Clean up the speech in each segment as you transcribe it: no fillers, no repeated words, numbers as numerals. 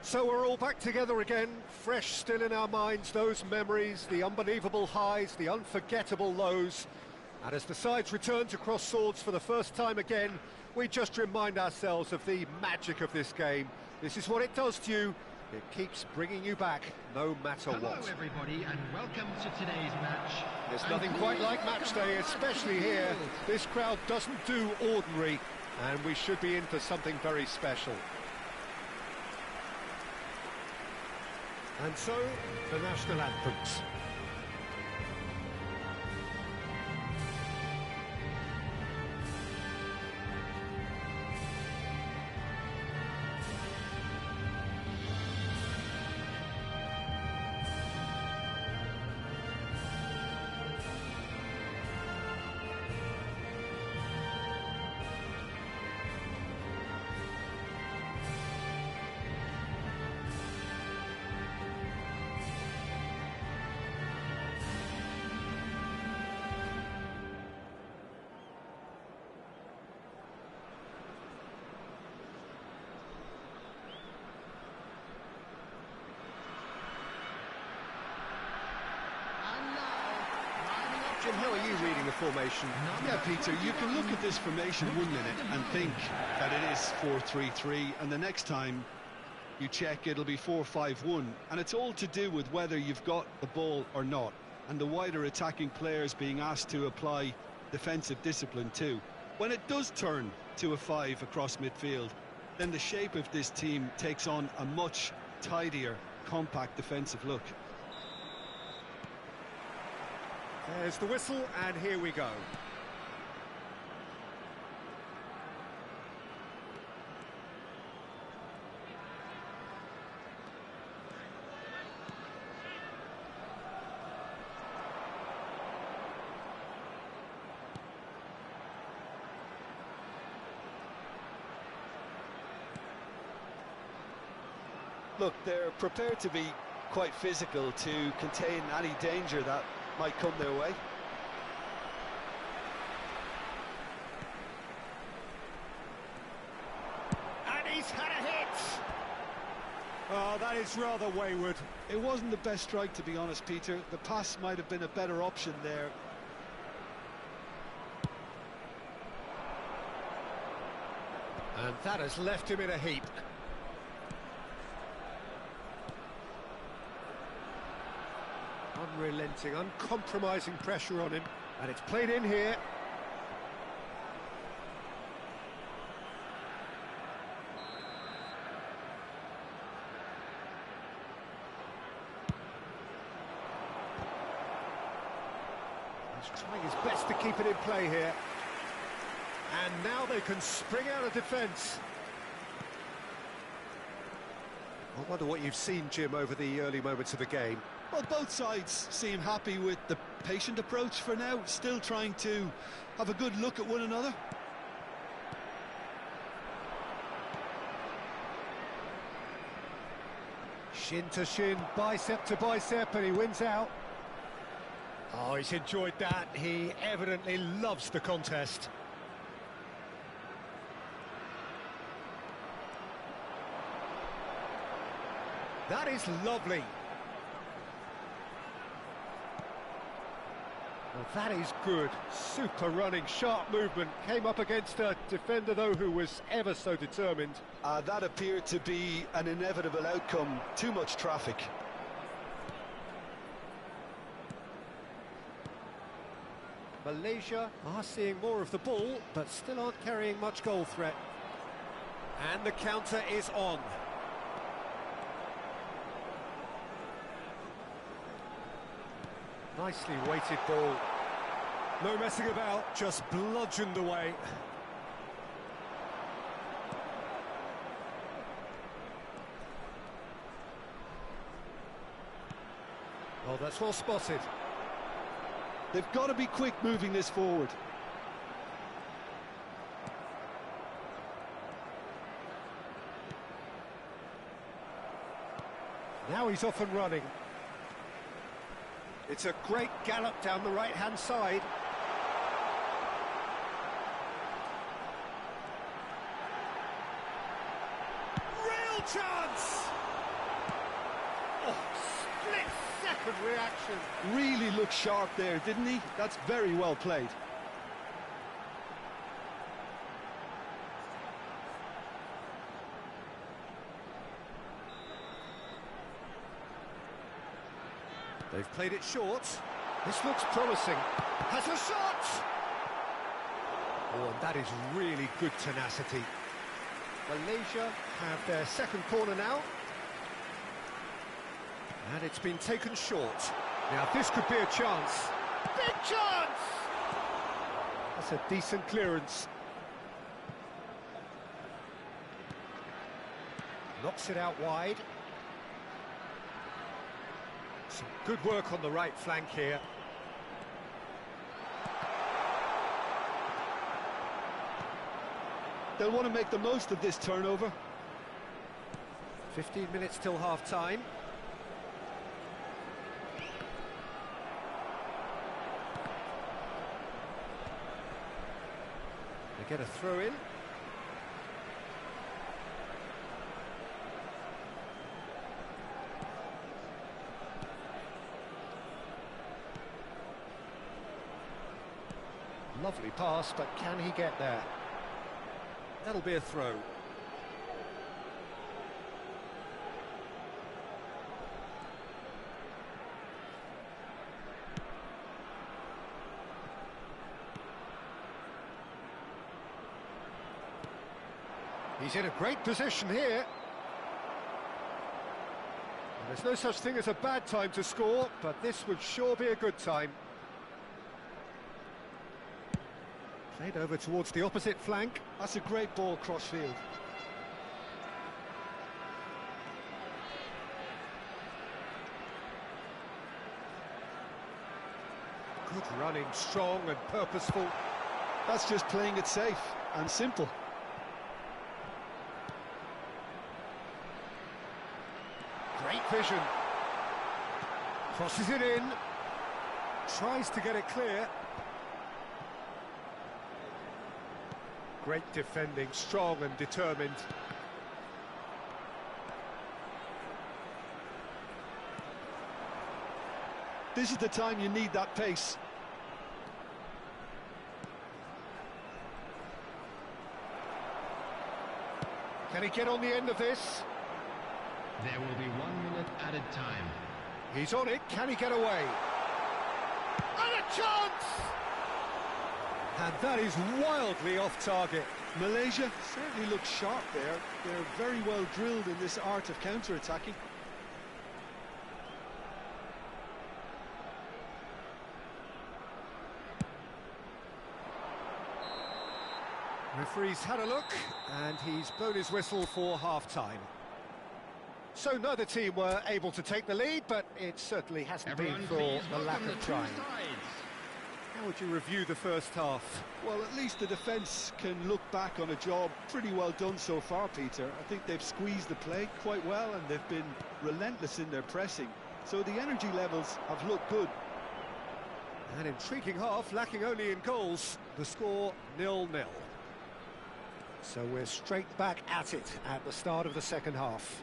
So we're all back together again, fresh still in our minds, those memories, the unbelievable highs, the unforgettable lows. And as the sides return to cross swords for the first time again, we just remind ourselves of the magic of this game. This is what it does to you. It keeps bringing you back, no matter what. Hello everybody, and welcome to today's match. There's nothing quite like match day, especially here. This crowd doesn't do ordinary, and we should be in for something very special. And so, the national anthems. Jim, how are you reading the formation? Yeah, Peter, you can look at this formation 1 minute and think that it is 4-3-3, and the next time you check it'll be 4-5-1, and it's all to do with whether you've got the ball or not, and the wider attacking players being asked to apply defensive discipline too. When it does turn to a 5 across midfield, then the shape of this team takes on a much tidier, compact defensive look. There's the whistle, and here we go. Look, they're prepared to be quite physical to contain any danger that might come their way. And he's had a hit! Oh, that is rather wayward. It wasn't the best strike, to be honest, Peter. The pass might have been a better option there. And that has left him in a heap. Unrelenting, uncompromising pressure on him, and it's played in here. He's trying his best to keep it in play here. And now they can spring out of defence. I wonder what you've seen, Jim, over the early moments of the game. Well, both sides seem happy with the patient approach for now, still trying to have a good look at one another. Shin to shin, bicep to bicep, and he wins out. Oh, he's enjoyed that. He evidently loves the contest. That is lovely. Well, that is good. Super running, sharp movement. Came up against a defender, though, who was ever so determined. That appeared to be an inevitable outcome. Too much traffic. Malaysia are seeing more of the ball, but still aren't carrying much goal threat. And the counter is on. Nicely weighted ball. No messing about, just bludgeoned away. Oh, that's well spotted. They've got to be quick moving this forward. Now he's off and running. It's a great gallop down the right-hand side. Real chance! Oh, split-second reaction. Really looked sharp there, didn't he? That's very well played. They've played it short. This looks promising. Has a shot! Oh, and that is really good tenacity. Malaysia have their second corner now. And it's been taken short. Now, this could be a chance. Big chance! That's a decent clearance. Knocks it out wide. Some good work on the right flank here. They'll want to make the most of this turnover. 15 minutes till half-time. They get a throw-in. Lovely pass, but can he get there? That'll be a throw. He's in a great position here. And there's no such thing as a bad time to score, but this would sure be a good time. Played over towards the opposite flank. That's a great ball cross-field. Good running, strong and purposeful. That's just playing it safe and simple. Great vision. Crosses it in. Tries to get it clear. Great defending, strong and determined. This is the time you need that pace. Can he get on the end of this? There will be 1 minute added time. He's on it, can he get away? And a chance! And that is wildly off target. Malaysia certainly looks sharp there. They're very well drilled in this art of counter-attacking. Referee's had a look, and he's blown his whistle for half-time. So neither team were able to take the lead, but it certainly hasn't been for the lack of trying. How would you review the first half? Well, at least the defence can look back on a job pretty well done so far, Peter. I think they've squeezed the play quite well, and they've been relentless in their pressing. So the energy levels have looked good. An intriguing half, lacking only in goals. The score 0-0. So we're straight back at it at the start of the second half.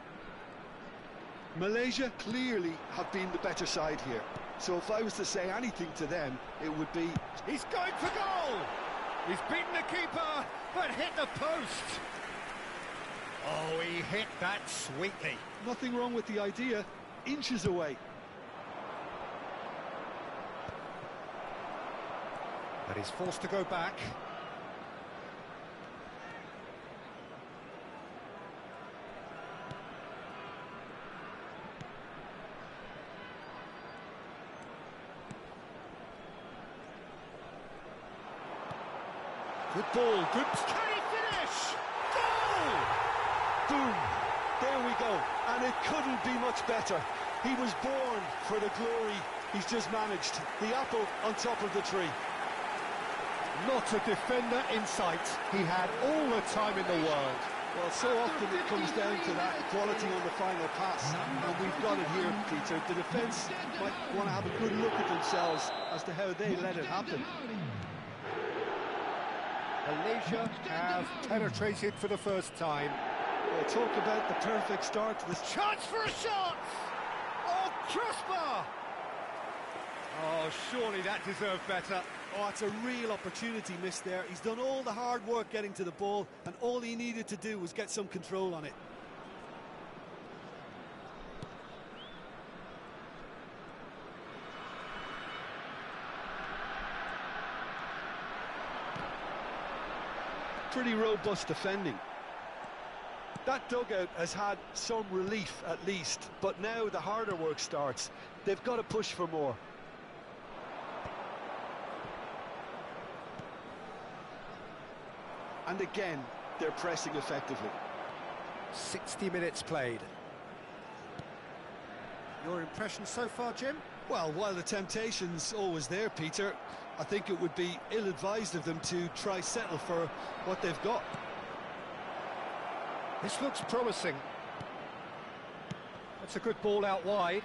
Malaysia clearly have been the better side here. So if I was to say anything to them, it would be... He's going for goal! He's beaten the keeper, but hit the post! Oh, he hit that sweetly. Nothing wrong with the idea. Inches away. But he's forced to go back. Good ball, good... Can he finish? Goal! Boom! There we go. And it couldn't be much better. He was born for the glory he's just managed. The apple on top of the tree. Not a defender in sight. He had all the time in the world. Well, so often it comes down to that quality on the final pass. And we've got it here, Peter. The defence might want to have a good look at themselves as to how they let it happen. Malaysia have penetrated for the first time. Well, talk about the perfect start to this. Chance for a shot! crossbar! Oh, surely that deserved better. Oh, it's a real opportunity missed there. He's done all the hard work getting to the ball, and all he needed to do was get some control on it. Pretty robust defending. That dugout has had some relief at least, but now the harder work starts. They've got to push for more. And again, they're pressing effectively. 60 minutes played. Your impression so far, Jim? Well, while the temptation's always there, Peter, I think it would be ill-advised of them to try settle for what they've got. This looks promising. That's a good ball out wide.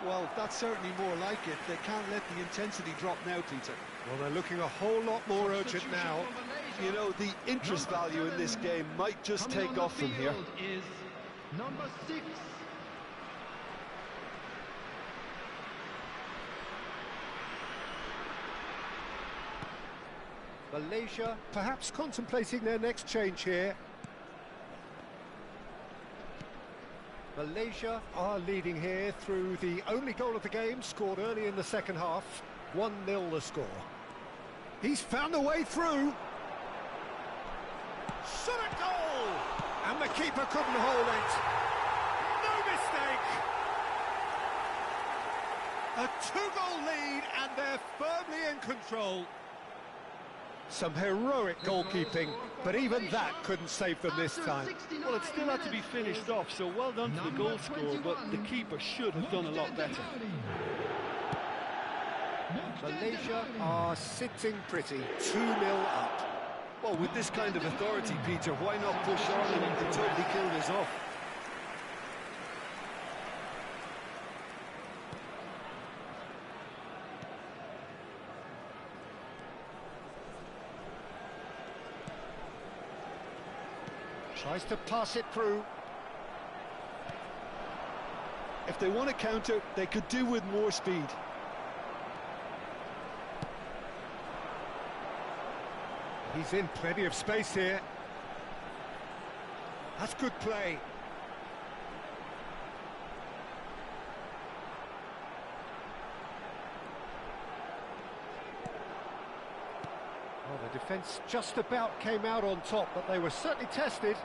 Well, that's certainly more like it. They can't let the intensity drop now, Peter. Well, they're looking a whole lot more urgent now. You know, the interest value in this game might just take off from here. Is number 6. Malaysia perhaps contemplating their next change here. Malaysia are leading here through the only goal of the game, scored early in the second half. 1-0 the score. He's found a way through. Shot at goal! And the keeper couldn't hold it. No mistake! A 2-goal lead and they're firmly in control. Some heroic goalkeeping, but even that couldn't save them this time. Well, it still had to be finished off, so well done to the goal scorer, but the keeper should have done a lot better. Malaysia are sitting pretty, 2-0 up. Well, with this kind of authority, Peter, why not push on and totally kill this off? Tries to pass it through. If they want to counter, they could do with more speed. He's in plenty of space here. That's good play. Well, the defence just about came out on top, but they were certainly tested.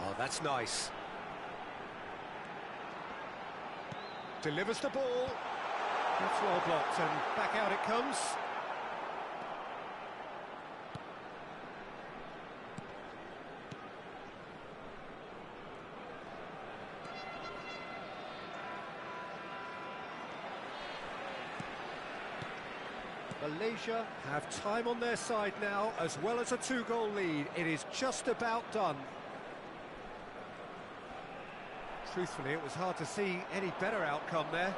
Oh, that's nice. Delivers the ball. That's well blocked, and back out it comes. Malaysia have time on their side now, as well as a 2-goal lead. It is just about done. Truthfully, it was hard to see any better outcome there.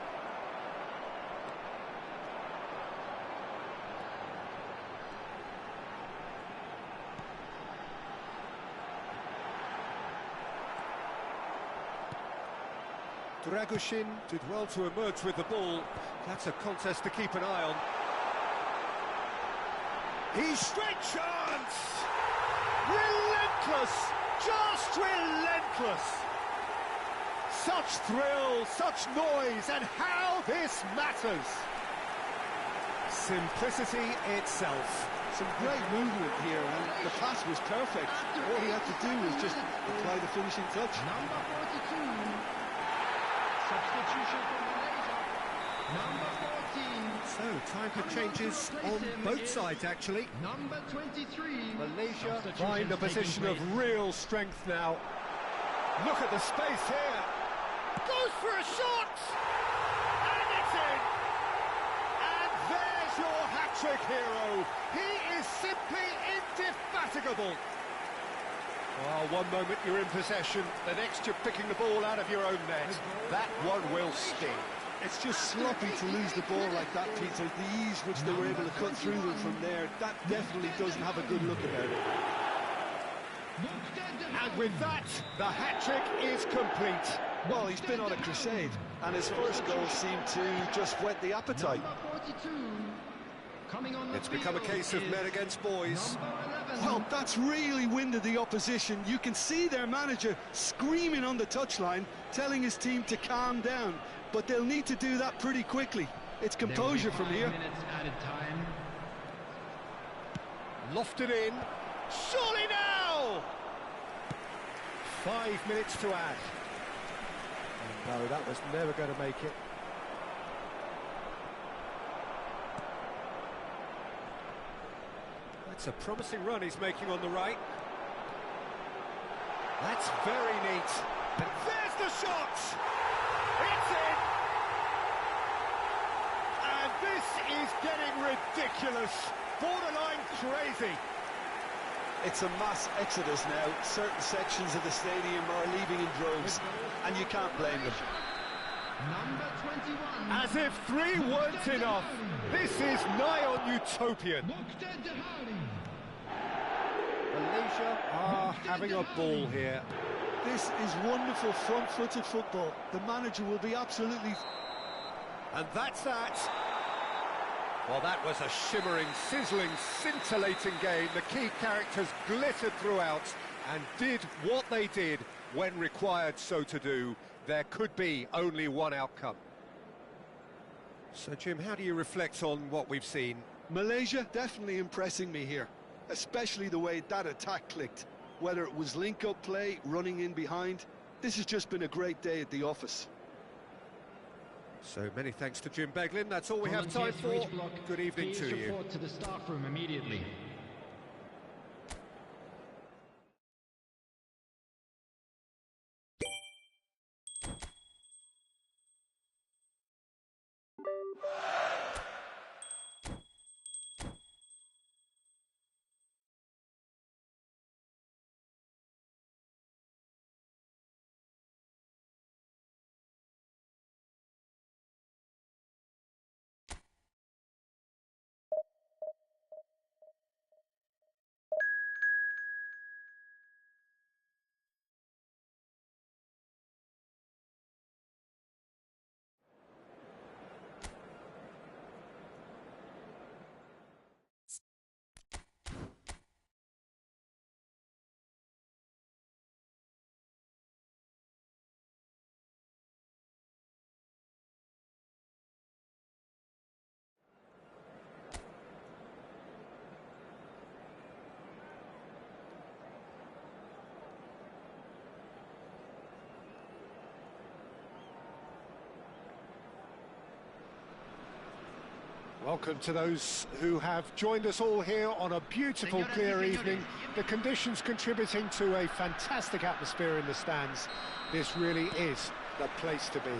Dragushin did well to emerge with the ball. That's a contest to keep an eye on. He's straight chance! Relentless! Just relentless! Such thrill, such noise, and how this matters! Simplicity itself. Some great movement here, and the pass was perfect. All he had to do was just apply the finishing touch. Number 42. Substitution for Malaysia. Number 14. So, time for changes on both sides, actually. Number 23. Malaysia find a position of real strength now. Look at the space here. Goes for a shot! And it's in! And there's your hat-trick hero. He is simply indefatigable. Well, one moment you're in possession, the next you're picking the ball out of your own net. That one will sting. It's just sloppy to lose the ball like that, Peter. The ease which they were able to cut through them from there, that definitely doesn't have a good look about it. And with that, the hat-trick is complete. Well, he's been on a crusade, and his first goal seemed to just whet the appetite. It's become a case of men against boys. Well, that's really winded the opposition. You can see their manager screaming on the touchline, telling his team to calm down, but they'll need to do that pretty quickly. It's composure from here. Lofted in. Surely now! 5 minutes to add. Oh, no, that was never going to make it. That's a promising run he's making on the right. That's very neat. And there's the shot! It's in! And this is getting ridiculous. Borderline crazy. It's a mass exodus now. Certain sections of the stadium are leaving in droves, and you can't blame them. Number 21. As if 3 weren't enough. This is nigh on utopian. Mokhtar Dahari. Malaysia are having a ball here. This is wonderful front-footed football. The manager will be absolutely... And that's that. Well, that was a shimmering, sizzling, scintillating game. The key characters glittered throughout and did what they did when required so to do. There could be only one outcome. So, Jim, how do you reflect on what we've seen? Malaysia definitely impressing me here, especially the way that attack clicked. Whether it was link-up play, running in behind, this has just been a great day at the office. So many thanks to Jim Beglin. That's all we have time for. Good evening to you. Report to the staff room immediately. Welcome to those who have joined us all here on a beautiful, clear evening. The conditions contributing to a fantastic atmosphere in the stands. This really is the place to be.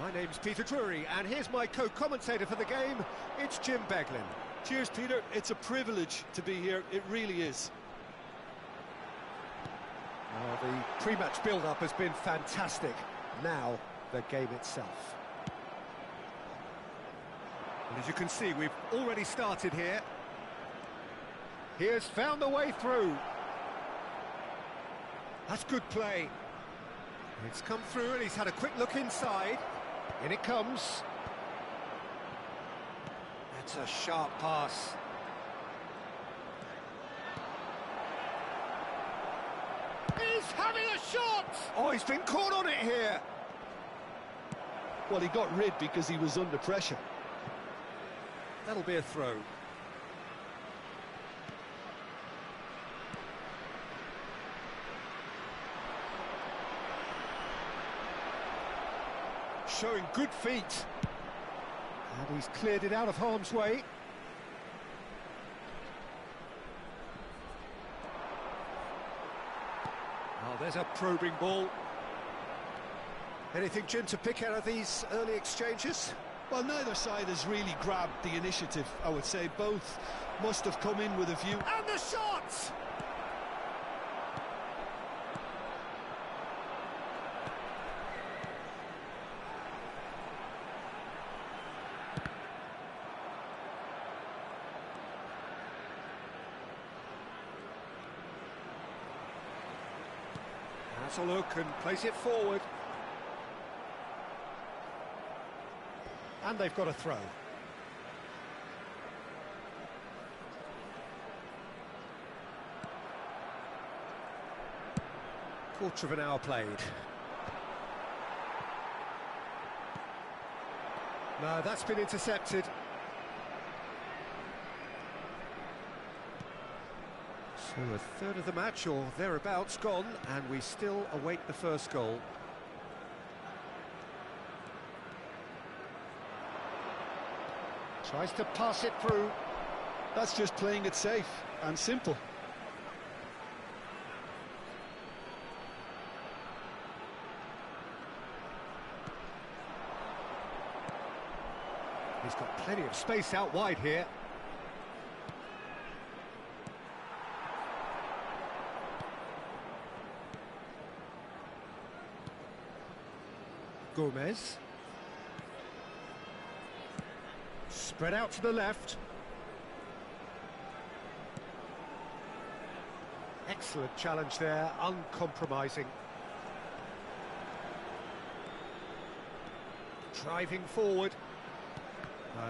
My name's Peter Drury, and here's my co-commentator for the game. It's Jim Beglin. Cheers, Peter. It's a privilege to be here. It really is. The pre-match build-up has been fantastic. Now, the game itself. And as you can see, we've already started here. He has found the way through. That's good play. It's come through and he's had a quick look inside. In it comes. That's a sharp pass. He's having a shot! Oh, he's been caught on it here. Well, he got rid because he was under pressure. That'll be a throw. Showing good feet. And he's cleared it out of harm's way. Oh, there's a probing ball. Anything, Jim, to pick out of these early exchanges? Well, neither side has really grabbed the initiative, I would say. Both must have come in with a view. And the shot! Wants a look and plays it forward. And they've got a throw. Quarter of an hour played. No, that's been intercepted. So a third of the match, or thereabouts, gone, and we still await the first goal. Tries to pass it through. That's just playing it safe and simple. He's got plenty of space out wide here. Gomez. Spread out to the left. Excellent challenge there, uncompromising. Driving forward.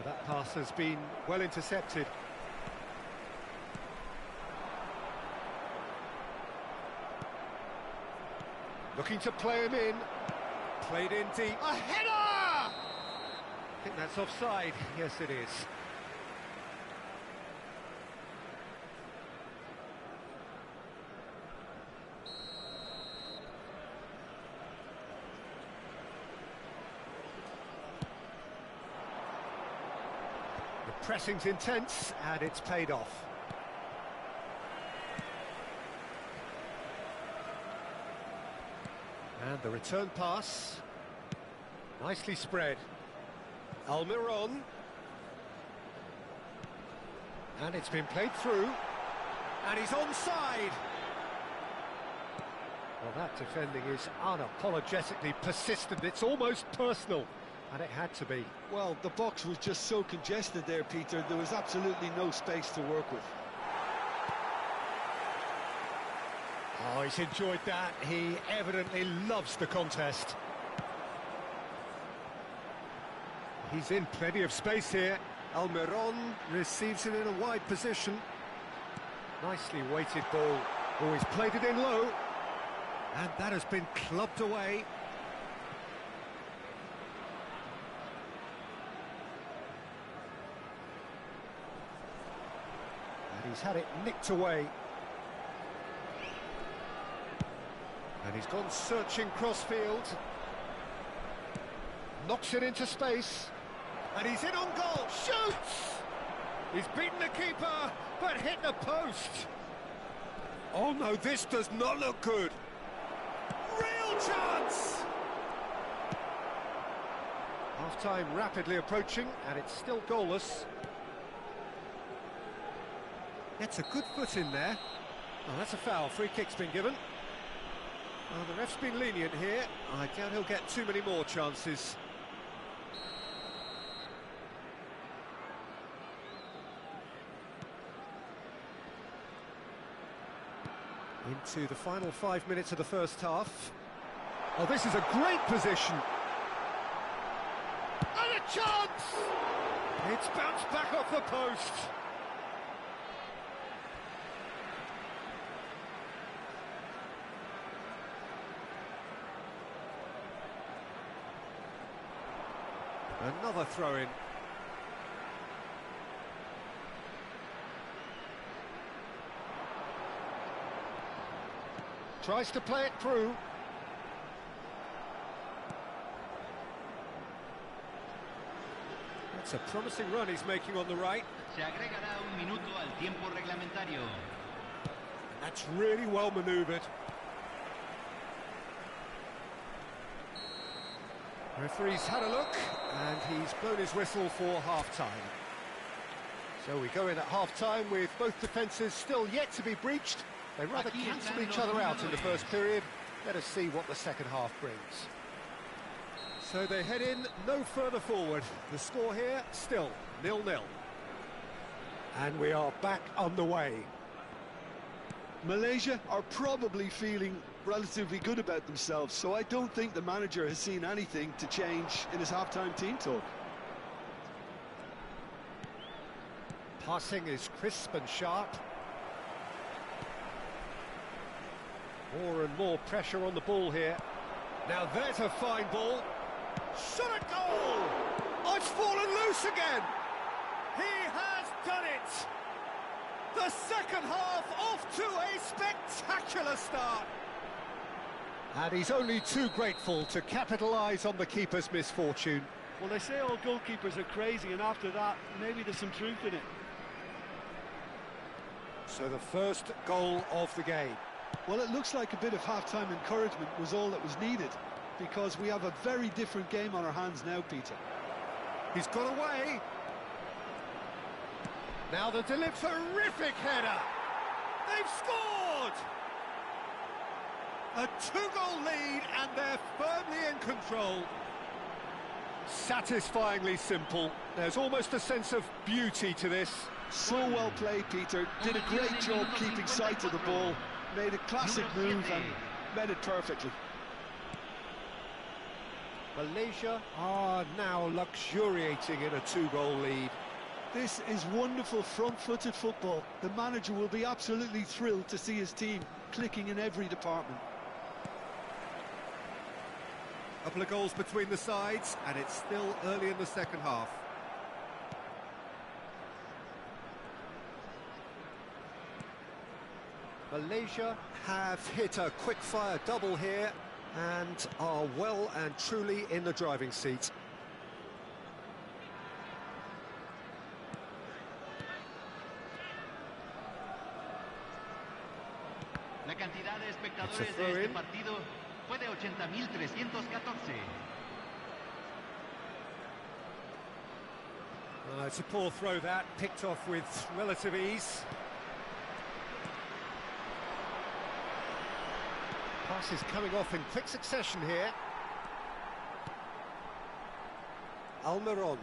That pass has been well intercepted. Looking to play him in. Played in deep. A header! I think that's offside. Yes, it is. The pressing's intense, and it's paid off. And the return pass, nicely spread. Almiron. And it's been played through. And he's onside. Well, that defending is unapologetically persistent. It's almost personal. And it had to be. Well, the box was just so congested there, Peter. There was absolutely no space to work with. Oh, he's enjoyed that. He evidently loves the contest. He's in plenty of space here. Almiron receives it in a wide position. Nicely weighted ball. Oh, he's played it in low. And that has been clubbed away. And he's had it nicked away. And he's gone searching crossfield. Knocks it into space. And he's in on goal. Shoots! He's beaten the keeper, but hit the post. Oh no, this does not look good. Real chance! Half-time rapidly approaching, and it's still goalless. Gets a good foot in there. Oh, that's a foul. Free kick's been given. Well, the ref's been lenient here. I doubt he'll get too many more chances. Into the final 5 minutes of the first half. Oh, this is a great position. And a chance! It's bounced back off the post. Another throw-in. Tries to play it through. That's a promising run he's making on the right. Se agregará un minuto al tiempo reglamentario. That's really well manoeuvred. Referee's had a look, and he's blown his whistle for half-time. So we go in at half-time with both defences still yet to be breached. They rather cancel each other out in the first period. Let us see what the second half brings. So they head in no further forward. The score here, still 0-0. And we are back underway. Malaysia are probably feeling relatively good about themselves, so I don't think the manager has seen anything to change in his half-time team talk. Passing is crisp and sharp. More and more pressure on the ball here. Now there's a fine ball. Shot at goal! Oh, it's fallen loose again! He has done it! The second half off to a spectacular start. And he's only too grateful to capitalise on the keeper's misfortune. Well, they say all goalkeepers are crazy, and after that, maybe there's some truth in it. So the first goal of the game. Well, it looks like a bit of half-time encouragement was all that was needed, because we have a very different game on our hands now, Peter. He's got away. Now the terrific header. They've scored! A two-goal lead, and they're firmly in control. Satisfyingly simple. There's almost a sense of beauty to this. So well played, Peter. Did a great job keeping sight of the ball. Made a classic move and met it perfectly. Malaysia are now luxuriating in a two-goal lead. This is wonderful front-footed football. The manager will be absolutely thrilled to see his team clicking in every department. Couple of goals between the sides, and it's still early in the second half. Malaysia have hit a quick-fire double here and are well and truly in the driving seat. La cantidad de espectadores de este partido fue de 80.314. It's a poor throw that, picked off with relative ease. Pass is coming off in quick succession here. Almiron.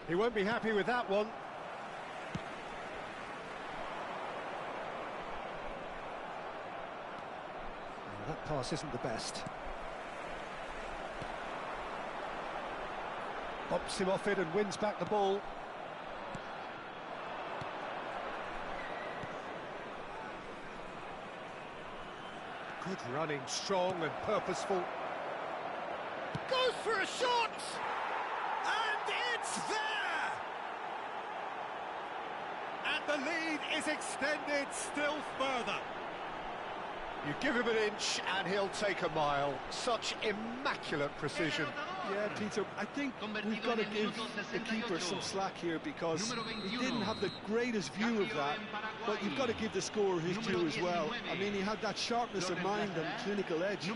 He won't be happy with that one. Well, that pass isn't the best. Bops him off it and wins back the ball. Good running, strong and purposeful. Goes for a shot! And it's there! And the lead is extended still further. You give him an inch and he'll take a mile. Such immaculate precision. Yeah, Peter, I think we've got to give the keeper some slack here because he didn't have the greatest view of that, but you've got to give the scorer his due as well. I mean, he had that sharpness of mind and clinical edge.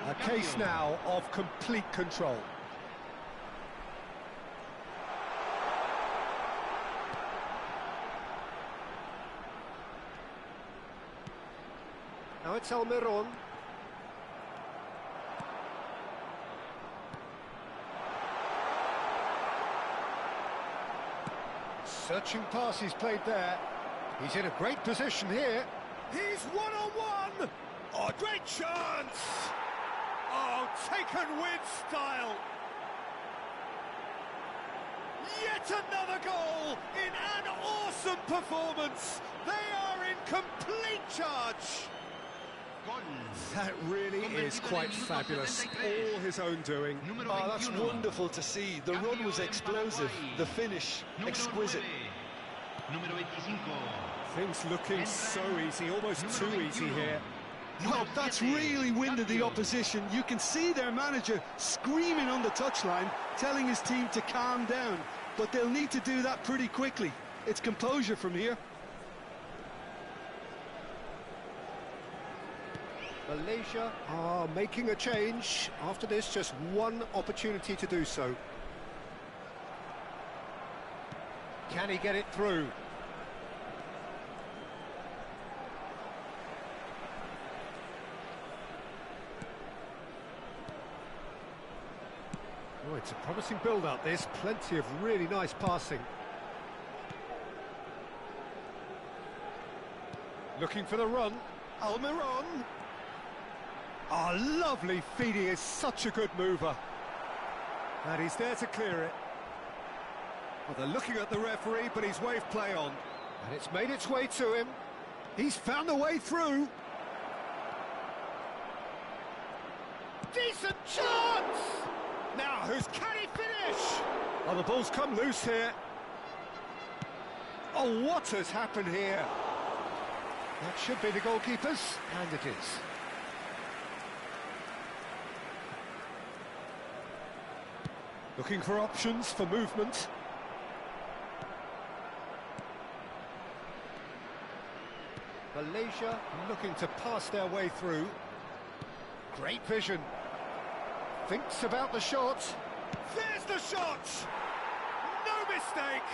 A case now of complete control. Now it's Almiron. Searching pass he's played there. He's in a great position here. He's one-on-one! Oh, great chance! Oh, taken with style! Yet another goal in an awesome performance! They are in complete charge! That really is quite fabulous. All his own doing. Oh, that's wonderful to see. The run was explosive, the finish exquisite. Things looking so easy, almost too easy here. Well, that's really winded the opposition. You can see their manager screaming on the touchline, telling his team to calm down. But they'll need to do that pretty quickly. It's composure from here. Malaysia are making a change. After this, just one opportunity to do so. Can he get it through? Oh, it's a promising build-up, this. Plenty of really nice passing. Looking for the run. Almiron. Oh, lovely feed. He is such a good mover. And he's there to clear it. Well, they're looking at the referee, but he's waved play on. And it's made its way to him. He's found a way through. Decent chance! Now, can he finish? Oh, the ball's come loose here. Oh, what has happened here? That should be the goalkeeper's, and it is. Looking for options for movement. Malaysia looking to pass their way through. Great vision. Thinks about the shot. There's the shot! No mistake!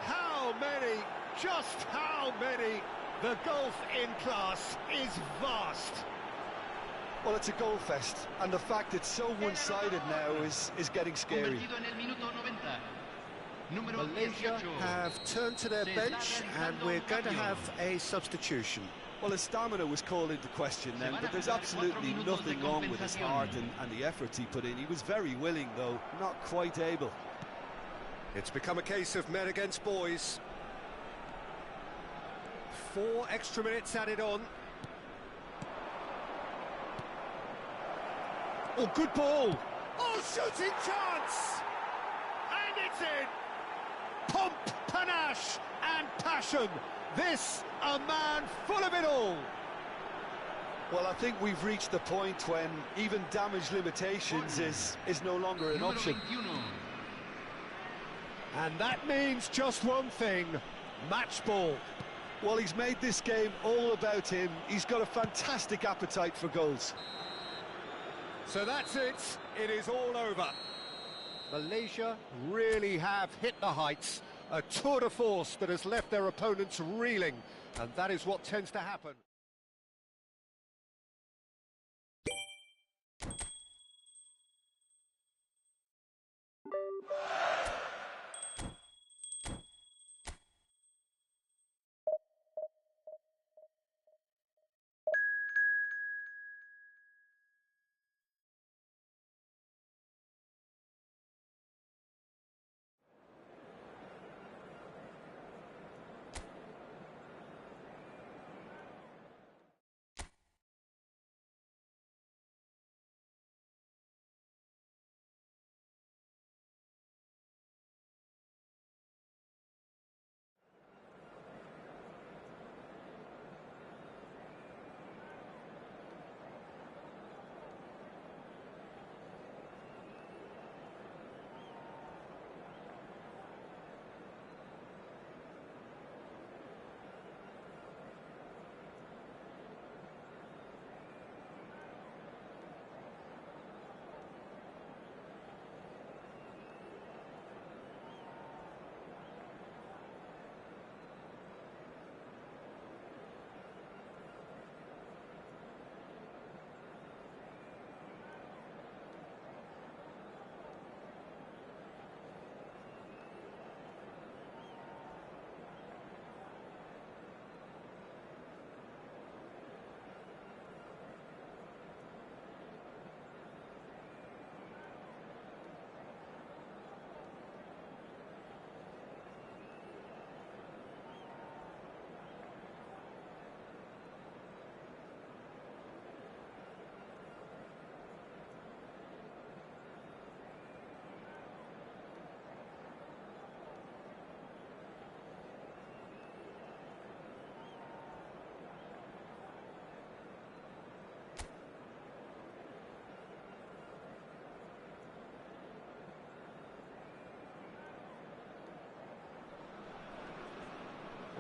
How many? Just how many? The gulf in class is vast. Well, it's a goal fest, and the fact it's so one-sided now is getting scary. Malaysia have turned to their bench, and we're going to have a substitution. Well, his stamina was called into question then, but there's absolutely nothing wrong with his heart and the efforts he put in. He was very willing, though, not quite able. It's become a case of men against boys. 4 extra minutes added on. Oh, good ball! Oh, shooting chance! And it's in! Pomp, panache and passion. This, a man full of it all. Well, I think we've reached the point when even damage limitations is no longer an option. And that means just one thing, match ball. Well, he's made this game all about him. He's got a fantastic appetite for goals. So that's it. It is all over. Malaysia really have hit the heights. A tour de force that has left their opponents reeling. And that is what tends to happen.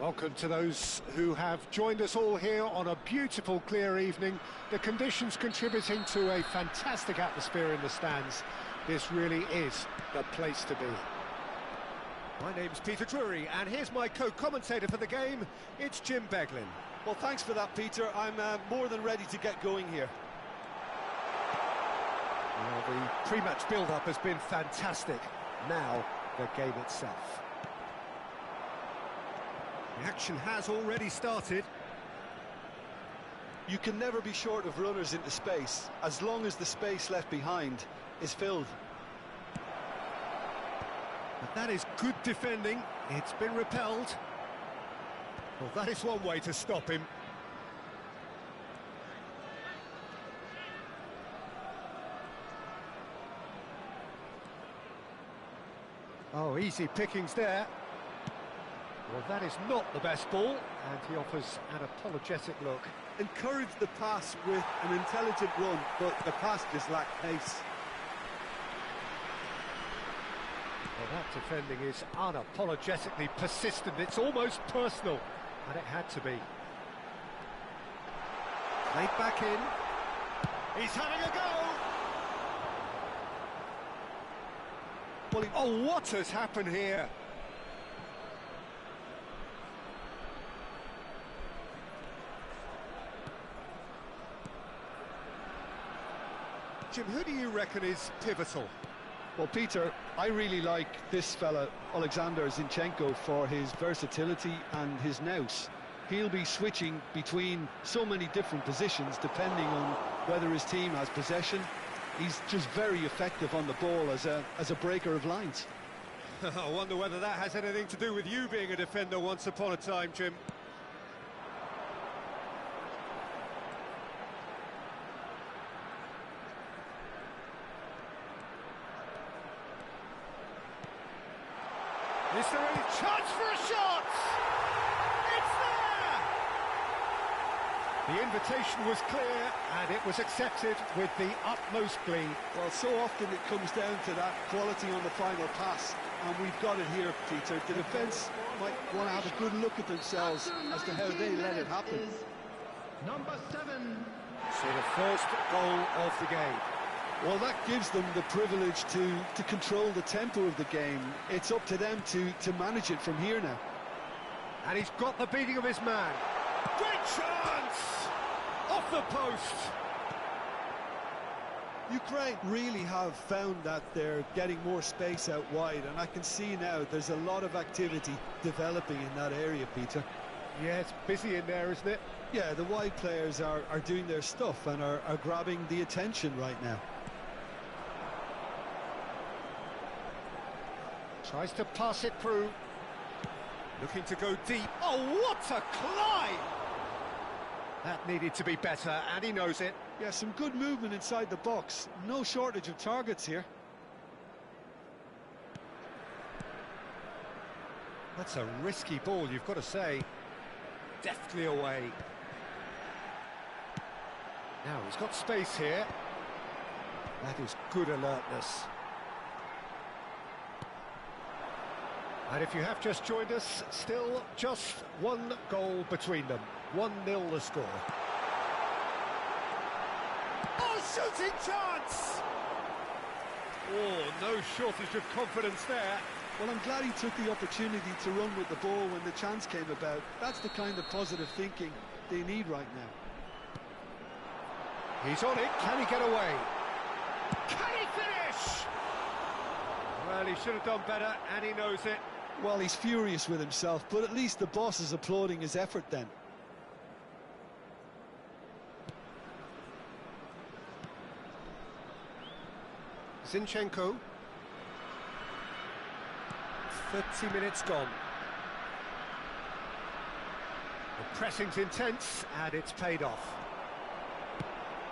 Welcome to those who have joined us all here on a beautiful, clear evening. The conditions contributing to a fantastic atmosphere in the stands. This really is the place to be. My name's Peter Drury, and here's my co-commentator for the game. It's Jim Beglin. Well, thanks for that, Peter. I'm more than ready to get going here. Well, the pre-match build-up has been fantastic. Now, the game itself. The action has already started. You can never be short of runners into space, as long as the space left behind is filled. But that is good defending. It's been repelled. Well, that is one way to stop him. Oh, easy pickings there. Well, that is not the best ball, and he offers an apologetic look. Encourage the pass with an intelligent run, but the pass just lacked pace. Well, that defending is unapologetically persistent. It's almost personal, and it had to be. Played back in. He's having a go! Well, oh, what has happened here? Jim, who do you reckon is pivotal? Well, Peter, I really like this fella, Alexander Zinchenko, for his versatility and his nous. He'll be switching between so many different positions depending on whether his team has possession. He's just very effective on the ball as a breaker of lines. I wonder whether that has anything to do with you being a defender once upon a time, Jim. Is there any chance for a shot? It's there! The invitation was clear, and it was accepted with the utmost glee. Well, so often it comes down to that quality on the final pass, and we've got it here, Peter. The defence might want to have a good look at themselves as to how they let it happen. Number 7. So the first goal of the game. Well, that gives them the privilege to control the tempo of the game. It's up to them to manage it from here now. And he's got the beating of his man. Great chance! Off the post! Ukraine really have found that they're getting more space out wide, and I can see now there's a lot of activity developing in that area, Peter. Yeah, it's busy in there, isn't it? Yeah, the wide players are doing their stuff and are grabbing the attention right now. Tries to pass it through. Looking to go deep. Oh, what a climb! That needed to be better, and he knows it. Yeah, some good movement inside the box. No shortage of targets here. That's a risky ball, you've got to say. Deftly away. Now, he's got space here. That is good alertness. And if you have just joined us, still just one goal between them. 1-0 the score. Oh, shooting chance! Oh, no shortage of confidence there. Well, I'm glad he took the opportunity to run with the ball when the chance came about. That's the kind of positive thinking they need right now. He's on it. Can he get away? Can he finish? Well, he should have done better, and he knows it. Well, he's furious with himself, but at least the boss is applauding his effort then. Zinchenko. 30 minutes gone. The pressing's intense, and it's paid off.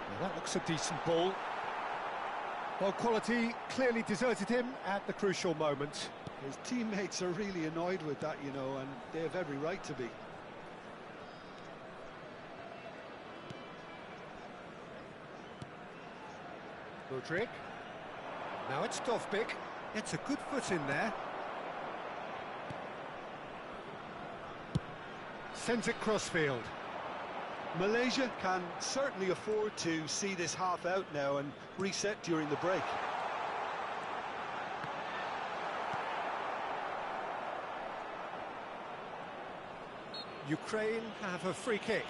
Well, that looks a decent ball. Well, quality clearly deserted him at the crucial moment. His teammates are really annoyed with that, you know, and they have every right to be. Mudryk. Now it's Dovbyk. It's a good foot in there. Sends it crossfield. Malaysia can certainly afford to see this half out now and reset during the break. Ukraine have a free kick.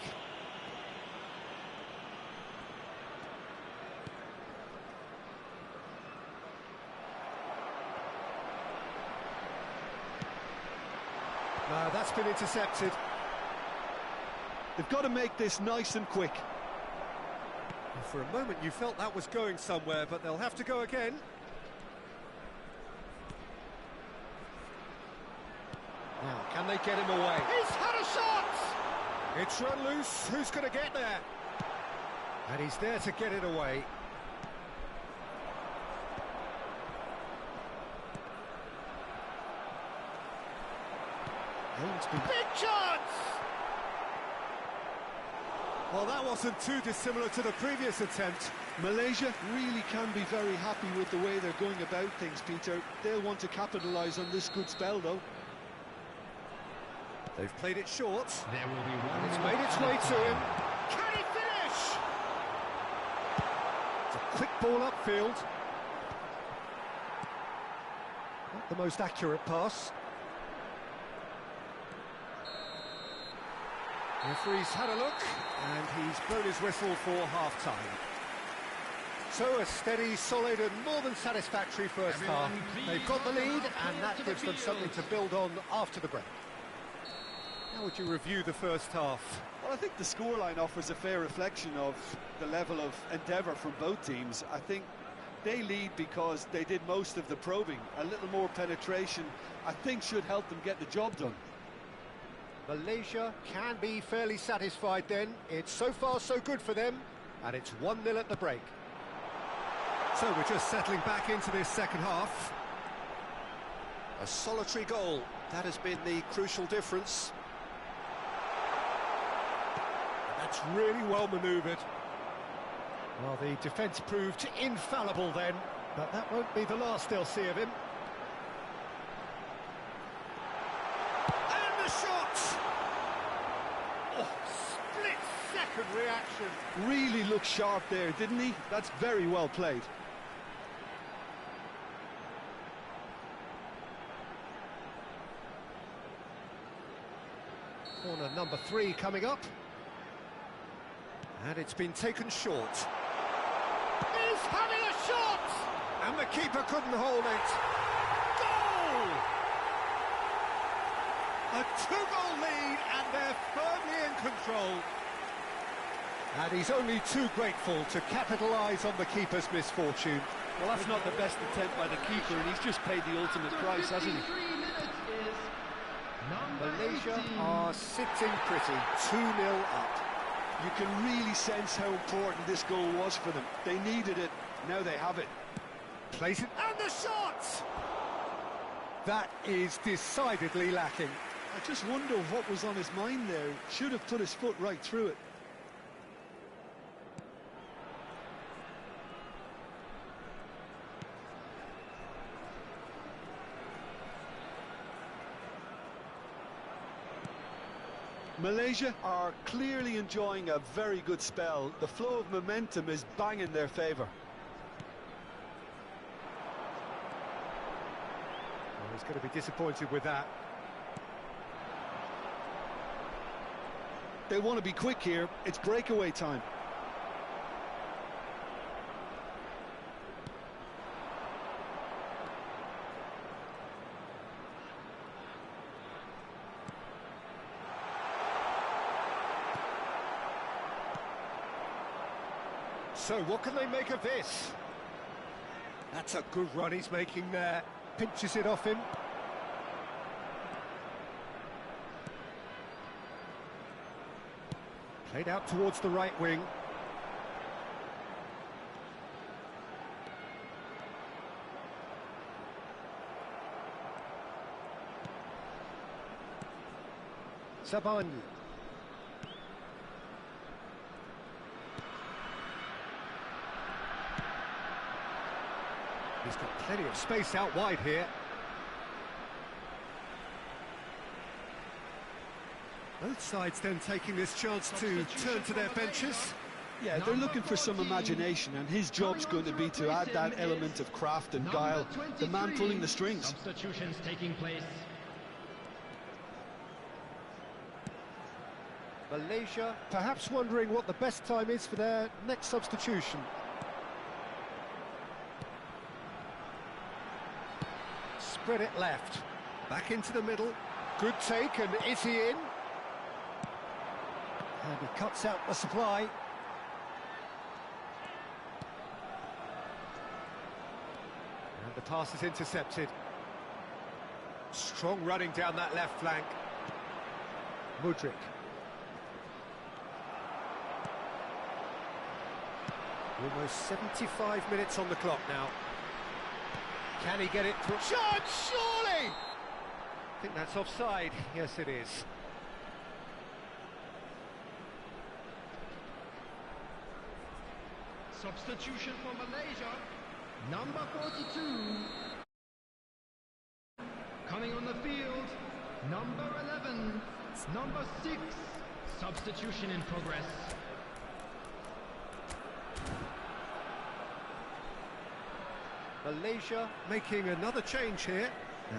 No, that's been intercepted. They've got to make this nice and quick. For a moment you felt that was going somewhere, but they'll have to go again. Now, can they get him away? He's had a shot! It's run loose. Who's going to get there? And he's there to get it away. Big chance! Well, that wasn't too dissimilar to the previous attempt. Malaysia really can be very happy with the way they're going about things, Peter. They'll want to capitalise on this good spell, though. They've played it short. There will be one. It's made its way to him. Can he finish? It's a quick ball upfield. Not the most accurate pass. The referee's had a look, and he's blown his whistle for half-time. So a steady, solid and more than satisfactory first half. They've got the lead, and that gives them something to build on after the break. How would you review the first half? Well, I think the scoreline offers a fair reflection of the level of endeavour from both teams. I think they lead because they did most of the probing. A little more penetration, I think, should help them get the job done. Malaysia can be fairly satisfied then. It's so far so good for them, and it's 1-0 at the break. So we're just settling back into this second half. A solitary goal, that has been the crucial difference. And that's really well manoeuvred. Well, the defence proved infallible then, but that won't be the last they'll see of him. Reaction. Really looked sharp there, didn't he? That's very well played. Corner number 3 coming up. And it's been taken short. He's having a shot! And the keeper couldn't hold it. Goal! A 2-goal lead, and they're firmly in control. And he's only too grateful to capitalise on the keeper's misfortune. Well, that's not the best attempt by the keeper, and he's just paid the ultimate price, hasn't he? Malaysia are sitting pretty, 2-0 up. You can really sense how important this goal was for them. They needed it, now they have it. Plays it, and the shot! That is decidedly lacking. I just wonder what was on his mind there. Should have put his foot right through it. Malaysia are clearly enjoying a very good spell. The flow of momentum is bang in their favour. Well, he's going to be disappointed with that. They want to be quick here. It's breakaway time. So what can they make of this? That's a good run he's making there. Pinches it off him. Played out towards the right wing. Sabani. He's got plenty of space out wide here. Both sides then taking this chance to turn to their benches. Yeah, they're looking for some imagination, and his job's going to be to add that element of craft and guile. The man pulling the strings. Substitutions taking place. Malaysia perhaps wondering what the best time is for their next substitution. Spread it left, back into the middle, Good take, and is he in? And he cuts out the supply. And the pass is intercepted. Strong running down that left flank. Mudryk. Almost 75 minutes on the clock now. Can he get it through? Shot, surely! I think that's offside. Yes, it is. Substitution for Malaysia, number 42. Coming on the field, number 11, number 6. Substitution in progress. Malaysia making another change here.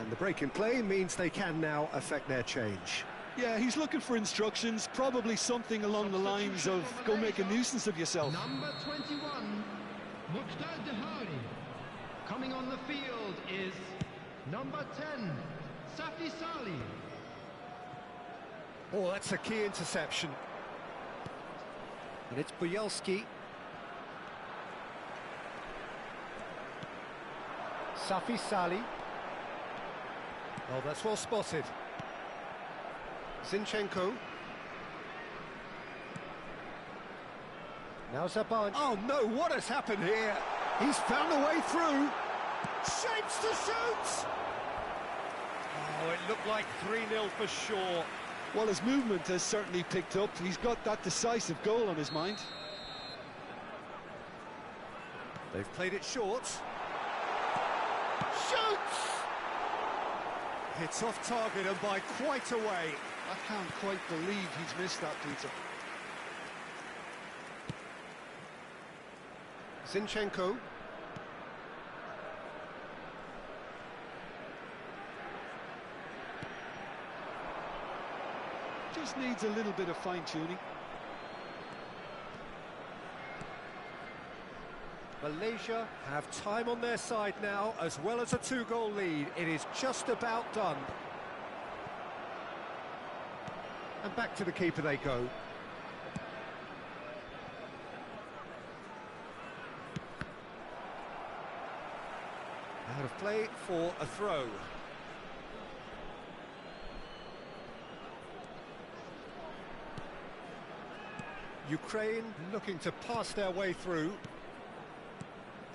And the break in play means they can now affect their change. Yeah, he's looking for instructions, probably something along the lines of go make a nuisance of yourself. Number 21, Mokhtar Dahari. Coming on the field is number 10, Safee Sali. Oh, that's a key interception. And it's Buyalski. Safee Sali. Oh, that's well spotted. Zinchenko. Now Zaban. Oh no, what has happened here? He's found a way through. Shapes to shoot! Oh, it looked like 3-0 for sure. Well, his movement has certainly picked up. He's got that decisive goal on his mind. They've played it short. Shoots! It's off target and by quite a way. I can't quite believe he's missed that, Peter. Zinchenko. Just needs a little bit of fine-tuning. Malaysia have time on their side now, as well as a 2-goal lead. It is just about done. And back to the keeper they go. Out of play for a throw. Ukraine looking to pass their way through.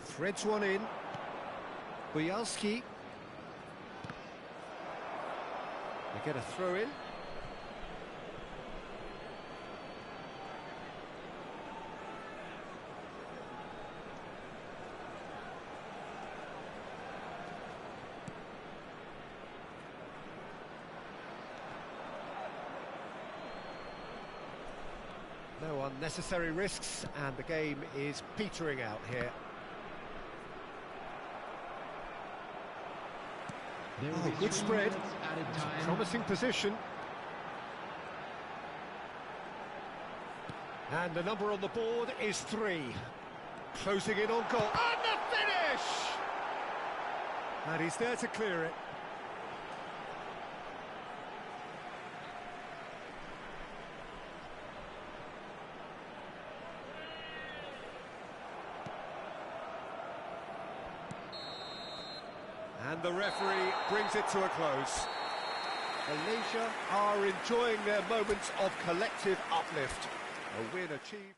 Threads one in. Buyalski. They get a throw in. No unnecessary risks, and the game is petering out here. Oh, good spread. Promising position. And the number on the board is 3. Closing in on goal. And the finish! And he's there to clear it. And the referee brings it to a close. Malaysia are enjoying their moments of collective uplift. A win achieved.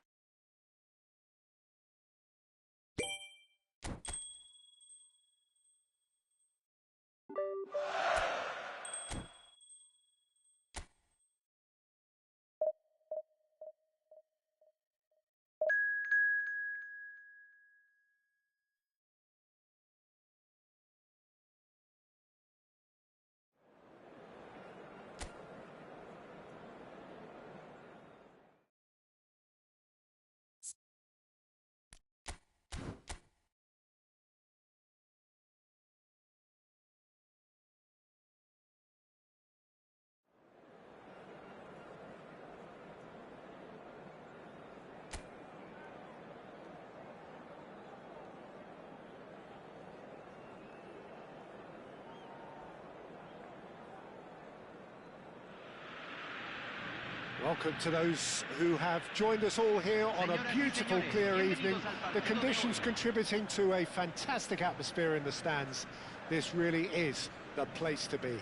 Welcome to those who have joined us all here on a beautiful, clear evening. The conditions contributing to a fantastic atmosphere in the stands. This really is the place to be.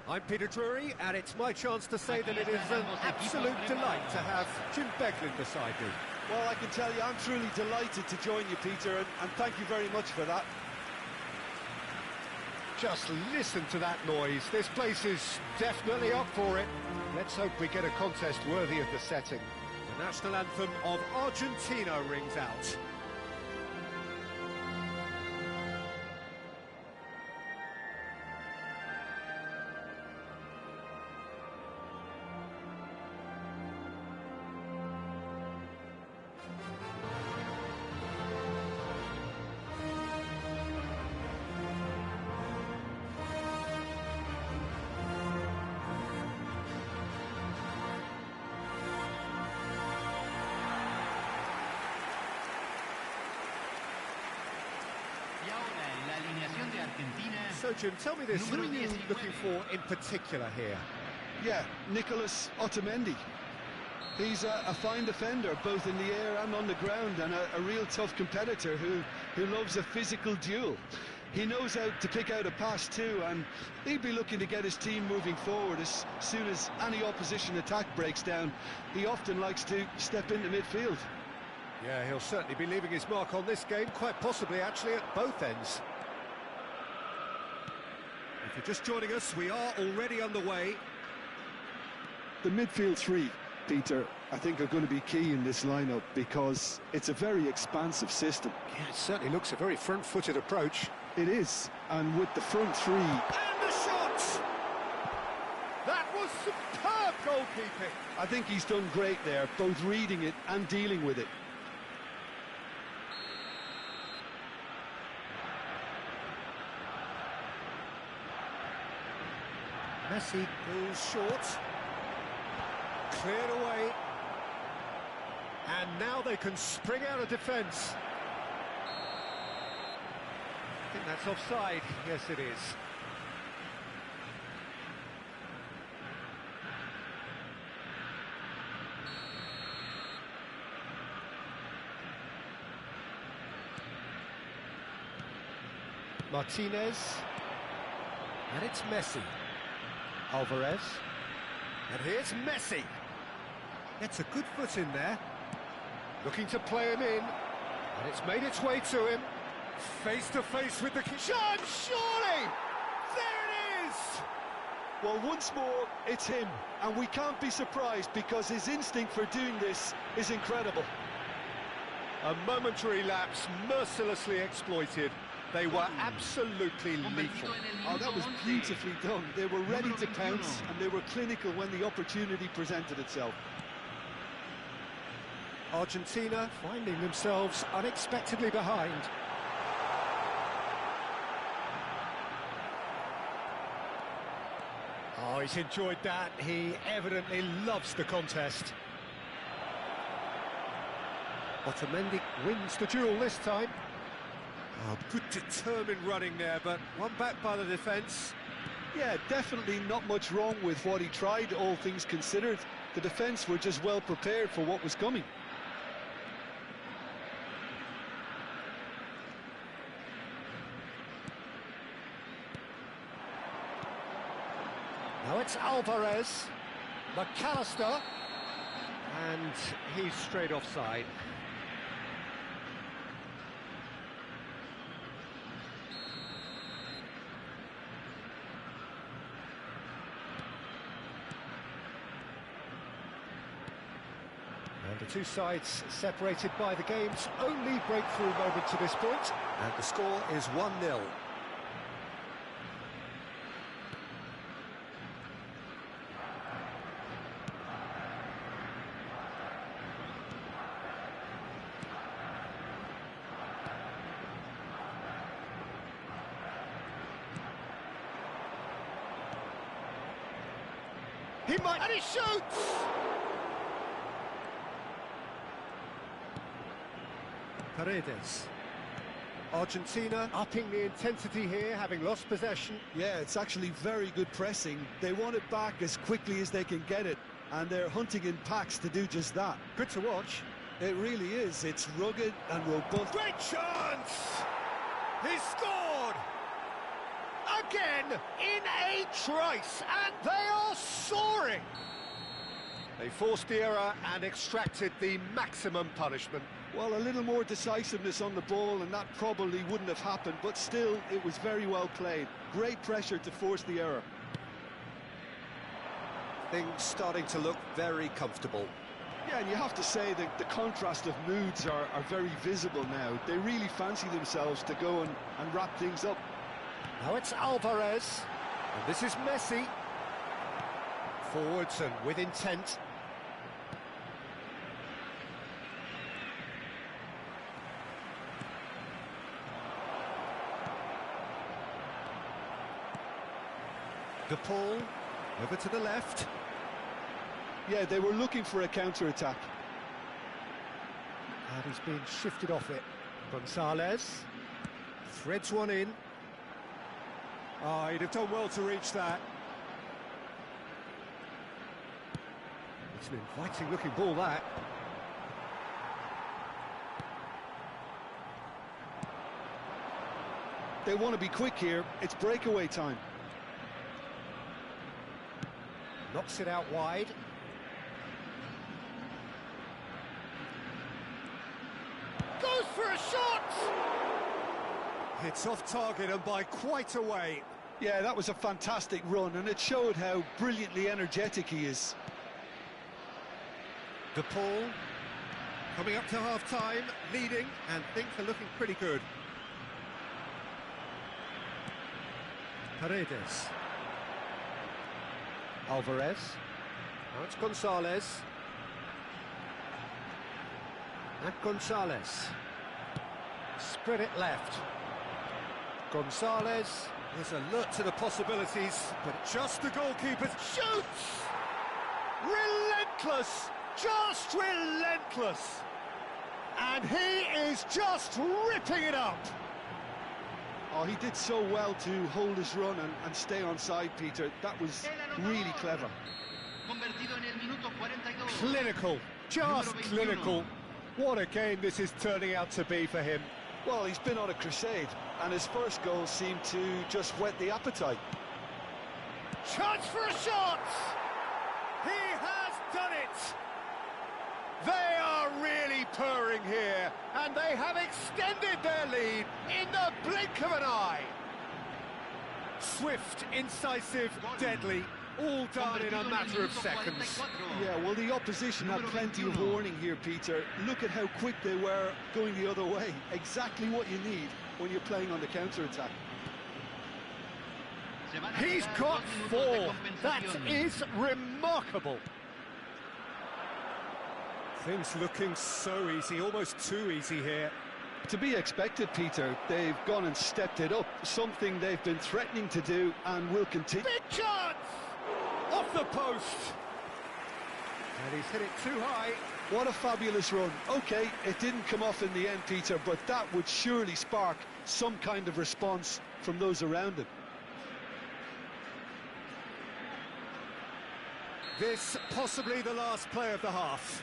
I'm Peter Drury, and it's my chance to say that it is an absolute delight to have Jim Beglin beside me. Well, I can tell you, I'm truly delighted to join you, Peter, and thank you very much for that. Just listen to that noise. This place is definitely up for it. Let's hope we get a contest worthy of the setting. The national anthem of Argentina rings out. So, Jim, tell me this, who are you looking for in particular here? Yeah, Nicolas Otamendi. He's a fine defender, both in the air and on the ground, and a real tough competitor who loves a physical duel. He knows how to pick out a pass too, and he'd be looking to get his team moving forward as soon as any opposition attack breaks down. He often likes to step into midfield. Yeah, he'll certainly be leaving his mark on this game, quite possibly actually at both ends. If you're just joining us, we are already underway. The midfield three, Peter, I think are going to be key in this lineup because it's a very expansive system. Yeah, it certainly looks a very front-footed approach. It is, and with the front three... And the shot! That was superb goalkeeping! I think he's done great there, both reading it and dealing with it. Messi goes short, cleared away, and now they can spring out of defence. I think that's offside. Yes, it is. Martinez, and it's Messi. Alvarez, and here's Messi. Gets a good foot in there, looking to play him in, and it's made its way to him. Face to face with the shot, surely! There it is! Well, once more, it's him, and we can't be surprised because his instinct for doing this is incredible. A momentary lapse, mercilessly exploited. They were absolutely lethal. Oh, that was beautifully done. They were ready to pounce, and they were clinical when the opportunity presented itself. Argentina finding themselves unexpectedly behind. Oh, he's enjoyed that. He evidently loves the contest. Otamendi wins the duel this time. Oh, good determined running there, but one back by the defence. Yeah, definitely not much wrong with what he tried, all things considered. The defence were just well prepared for what was coming. Now it's Alvarez, McAllister, and he's straight offside. And the two sides separated by the game's only breakthrough moment to this point, and the score is 1-0. He might, and he shoots! Paredes. Argentina upping the intensity here, having lost possession. Yeah, it's actually very good pressing. They want it back as quickly as they can get it, and they're hunting in packs to do just that. Good to watch. It really is. It's rugged and robust. Great chance! He's scored! Again, in a trice, and they are soaring! They forced the error and extracted the maximum punishment. Well, a little more decisiveness on the ball, and that probably wouldn't have happened, but still, it was very well played. Great pressure to force the error. Things starting to look very comfortable. Yeah, and you have to say that the contrast of moods are very visible now. They really fancy themselves to go and wrap things up. Now it's Alvarez, and this is Messi. Forwards and with intent. De Paul, over to the left. Yeah, they were looking for a counter-attack. And he's been shifted off it. Gonzalez threads one in. Oh, he'd have done well to reach that. It's an inviting-looking ball, that. They want to be quick here. It's breakaway time. Knocks it out wide. Goes for a shot! It's off target and by quite a way. Yeah, that was a fantastic run, and it showed how brilliantly energetic he is. De Paul, coming up to half-time, leading, and things are looking pretty good. Paredes. Alvarez. Now it's Gonzalez. And Gonzalez. Spread it left. Gonzalez is alert to the possibilities, but just the goalkeeper shoots! Relentless! Just relentless! And he is just ripping it up! Oh, he did so well to hold his run and stay on side, Peter. That was really clever. Clinical, just clinical. What a game this is turning out to be for him. Well, he's been on a crusade, and his first goal seemed to just whet the appetite. Chance for a shot! He has done it! They are really purring here, and they have extended their lead in the blink of an eye. Swift, incisive, deadly, all done in a matter of seconds. Yeah, well, the opposition had plenty of warning here, Peter. Look at how quick they were going the other way. Exactly what you need when you're playing on the counter-attack. He's got 4. That is remarkable. Things looking so easy, almost too easy here. To be expected, Peter. They've gone and stepped it up, something they've been threatening to do and will continue. Big chance! Off the post! And he's hit it too high. What a fabulous run. OK, it didn't come off in the end, Peter, but that would surely spark some kind of response from those around him. This possibly the last play of the half.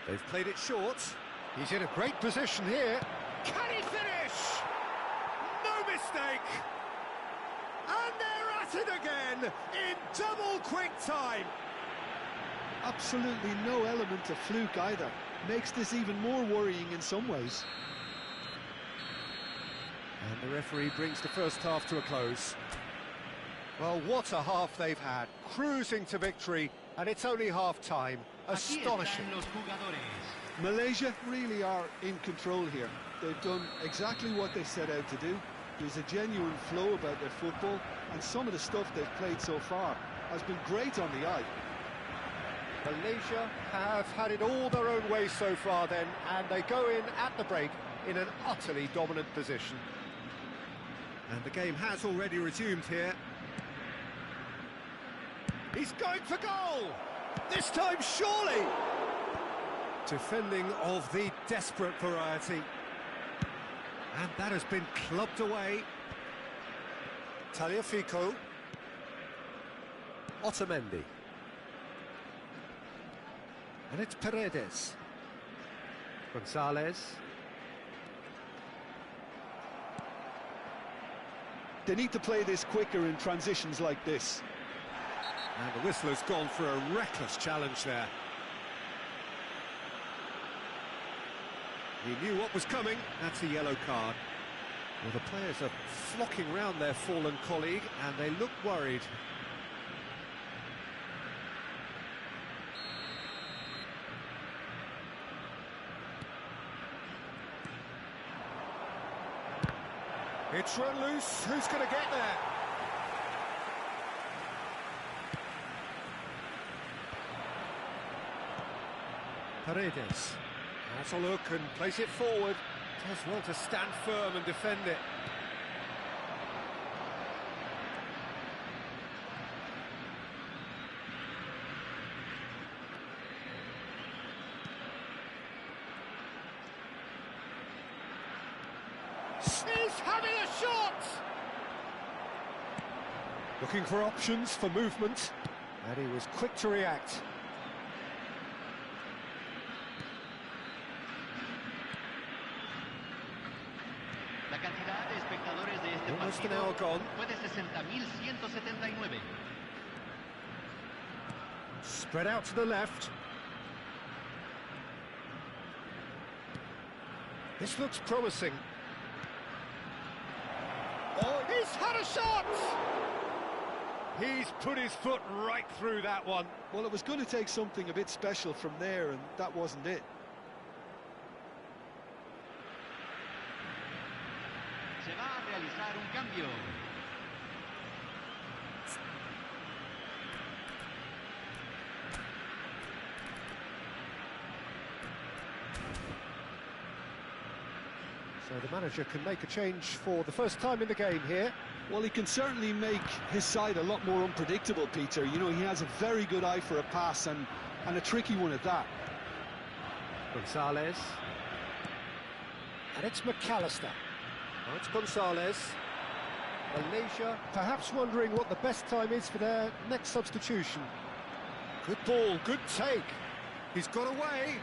They've played it short. He's in a great position here. Can he finish? No mistake. And they're at it again in double quick time. Absolutely no element of fluke either. Makes this even more worrying in some ways. And the referee brings the first half to a close. Well, what a half they've had. Cruising to victory, and it's only half-time. Astonishing. Malaysia really are in control here. They've done exactly what they set out to do. There's a genuine flow about their football, and some of the stuff they've played so far has been great on the eye. Malaysia have had it all their own way so far then, and they go in at the break in an utterly dominant position. And the game has already resumed here. He's going for goal! This time, surely! Defending of the desperate variety. And that has been clubbed away. Tagliafico. Otamendi. And it's Paredes. Gonzalez. They need to play this quicker in transitions like this. And the whistler's gone for a reckless challenge there. He knew what was coming. That's a yellow card. Well, the players are flocking round their fallen colleague, and they look worried. It's run loose. Who's going to get there? Paredes has a look and plays it forward. Does well to stand firm and defend it. He's having a shot! Looking for options for movement, and he was quick to react. Almost an hour gone. Spread out to the left. This looks promising. Oh, he's had a shot! He's put his foot right through that one. Well, it was going to take something a bit special from there, and that wasn't it. Se va a realizar un cambio. So the manager can make a change for the first time in the game here. Well, he can certainly make his side a lot more unpredictable, Peter. You know, he has a very good eye for a pass, and a tricky one at that. Gonzalez. And it's McAllister. Now it's Gonzalez. Malaysia perhaps wondering what the best time is for their next substitution. Good ball, good take. He's got away.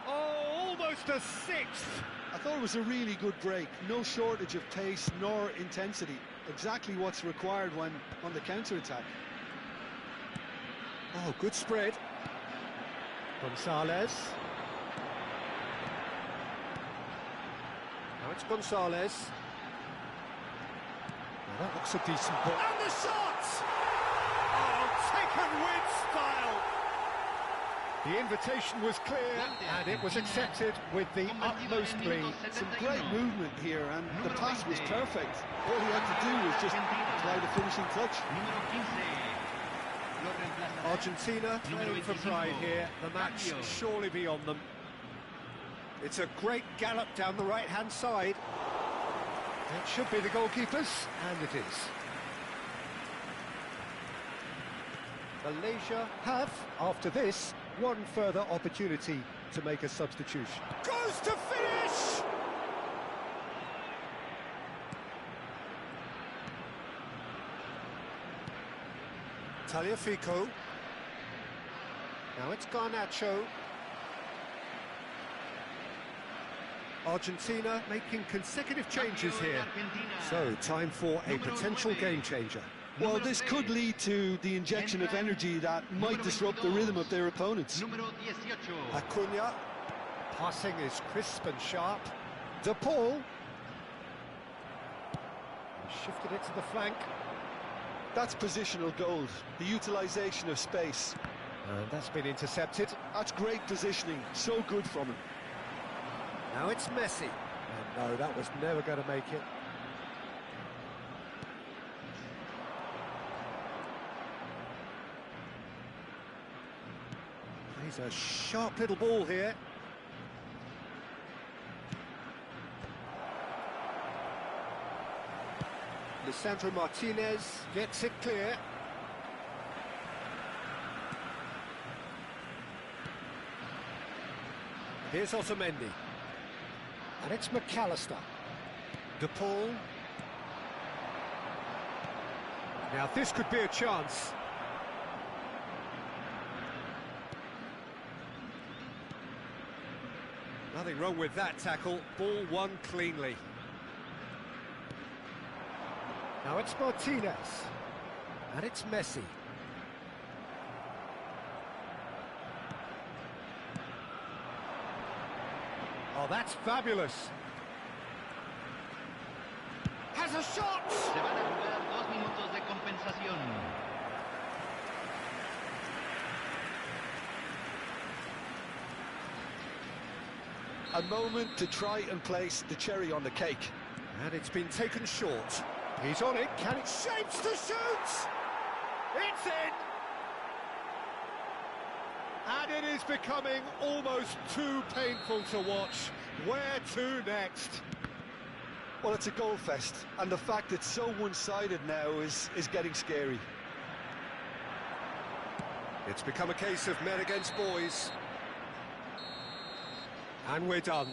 Oh, almost a sixth. I thought it was a really good break. No shortage of pace nor intensity. Exactly what's required when on the counter-attack. Oh, good spread. Gonzalez. Now it's Gonzalez. Now that looks a decent ball. And the shot! Oh, taken with style. The invitation was clear, and it was accepted with the utmost glee. Some great movement here, and the pass was perfect. All he had to do was just apply the finishing touch. Argentina playing for pride here. The match surely beyond them. It's a great gallop down the right-hand side. It should be the goalkeepers, and it is. Malaysia have, after this, one further opportunity to make a substitution. Goes to finish! Tagliafico. Now it's Garnacho. Argentina making consecutive changes here. So, time for a potential game changer. Well, this could lead to the injection of energy that might disrupt the rhythm of their opponents. Acuna. Passing is crisp and sharp. De Paul. He shifted it to the flank. That's positional gold, the utilisation of space. And that's been intercepted. That's great positioning, so good from him. Now it's Messi. And no, that was never going to make it. Plays a sharp little ball here. Lisandro Martinez gets it clear. Here's Otamendi. And it's McAllister. De Paul. Now this could be a chance. Nothing wrong with that tackle, ball won cleanly. Now it's Martinez, and it's Messi. Oh, that's fabulous. Has a shot! Se van a jugar 2 minutos de compensación. A moment to try and place the cherry on the cake. And it's been taken short. He's on it, can it shapes to shoot! It's in! And it is becoming almost too painful to watch. Where to next? Well, it's a goal fest, and the fact it's so one-sided now is getting scary. It's become a case of men against boys. And we're done.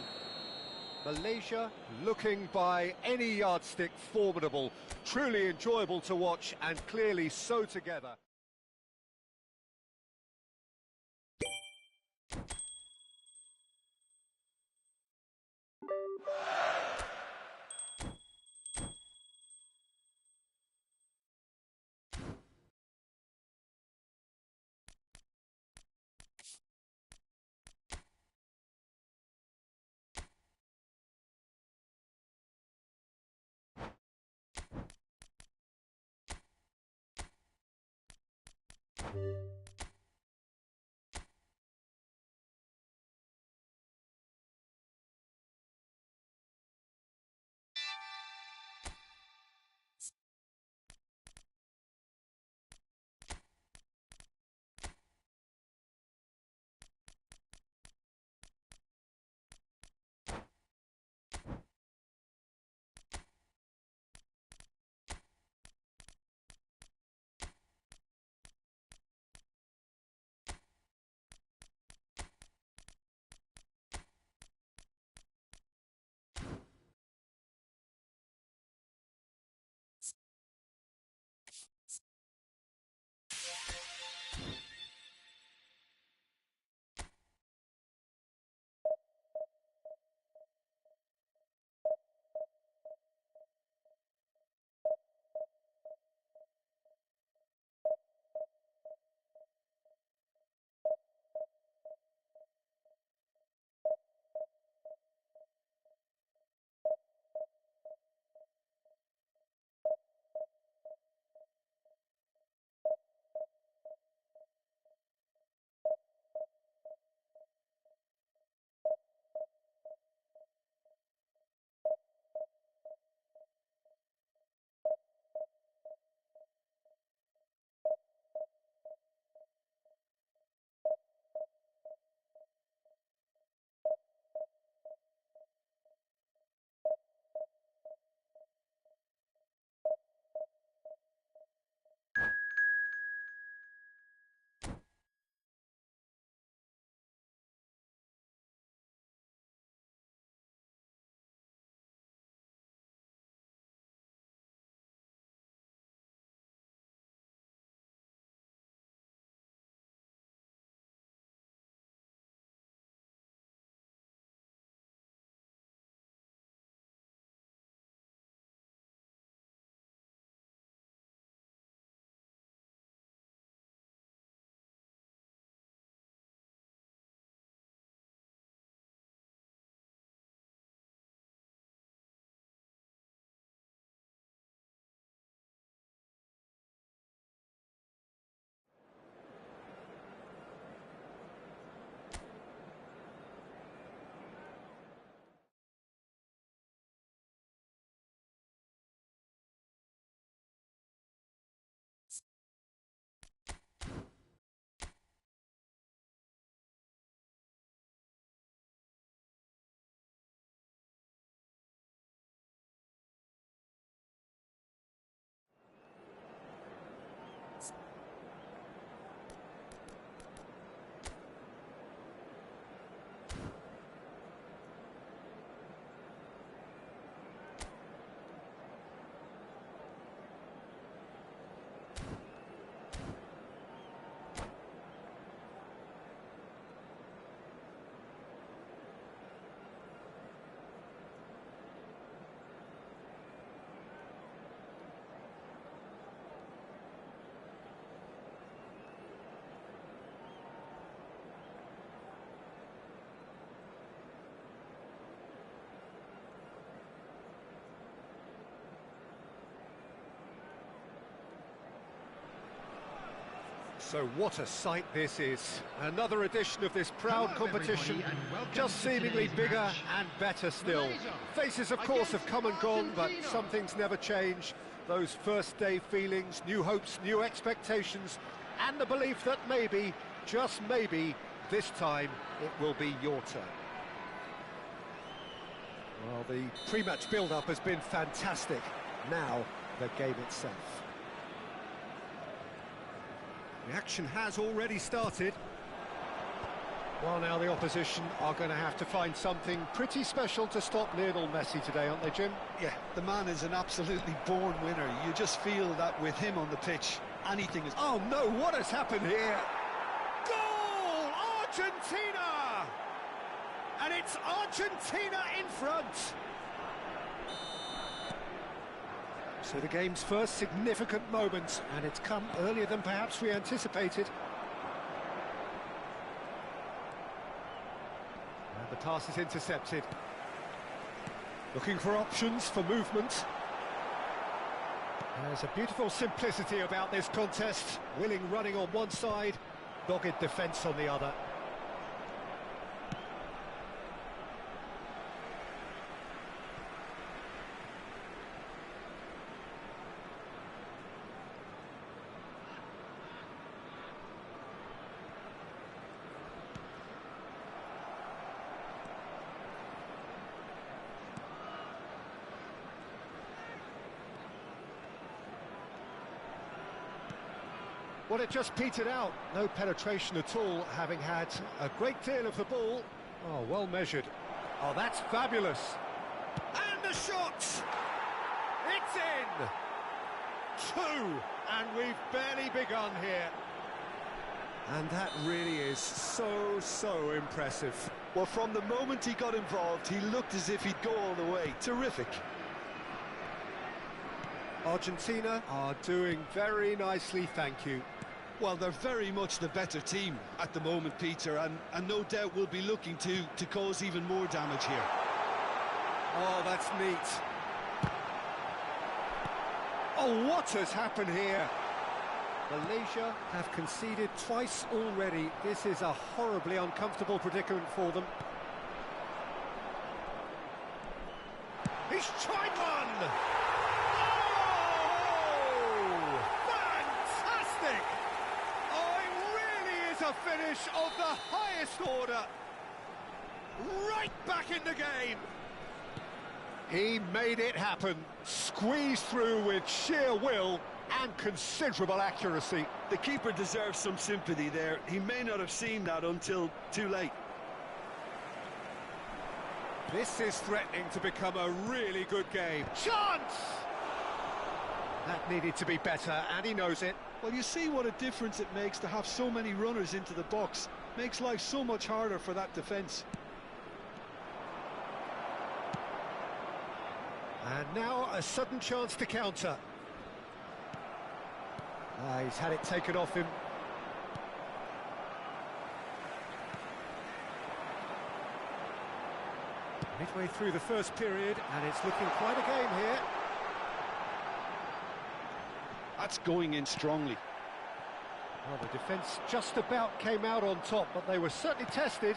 Malaysia looking by any yardstick formidable, truly enjoyable to watch and clearly so together. So what a sight this is. Another edition of this proud Hello, competition, everybody, and welcome just to seemingly today's bigger match. and better still. Malaysia Faces, of course, have against come and gone, but Argentina. some things never change. Those first day feelings, new hopes, new expectations, and the belief that maybe, just maybe, this time it will be your turn. Well, the pre-match build-up has been fantastic. Now, the game itself. The action has already started. Well, now the opposition are going to have to find something pretty special to stop Lionel Messi today, aren't they, Jim? Yeah, the man is an absolutely born winner. You just feel that with him on the pitch, anything is... Oh no, what has happened here? Goal! Argentina! And it's Argentina in front! So the game's first significant moment, and it's come earlier than perhaps we anticipated. And the pass is intercepted. Looking for options for movement. There's a beautiful simplicity about this contest. Willing running on one side, dogged defence on the other. Well, it just petered out. No penetration at all, having had a great deal of the ball. Oh, well measured. Oh, that's fabulous. And the shot! It's in! Two! And we've barely begun here. And that really is so impressive. Well, from the moment he got involved, he looked as if he'd go all the way. Terrific. Argentina are doing very nicely, thank you. Well, they're very much the better team at the moment, Peter, and no doubt will be looking to cause even more damage here. Oh, that's neat. Oh, what has happened here? Malaysia have conceded twice already. This is a horribly uncomfortable predicament for them. He's tried one! A finish of the highest order, right back in the game. He made it happen, squeezed through with sheer will and considerable accuracy. The keeper deserves some sympathy there. He may not have seen that until too late. This is threatening to become a really good game. Chance! That needed to be better, and he knows it. Well, you see what a difference it makes to have so many runners into the box. Makes life so much harder for that defence. And now a sudden chance to counter. He's had it taken off him. Midway through the first period, and it's looking quite a game here. That's going in strongly. Well, the defence just about came out on top, but they were certainly tested.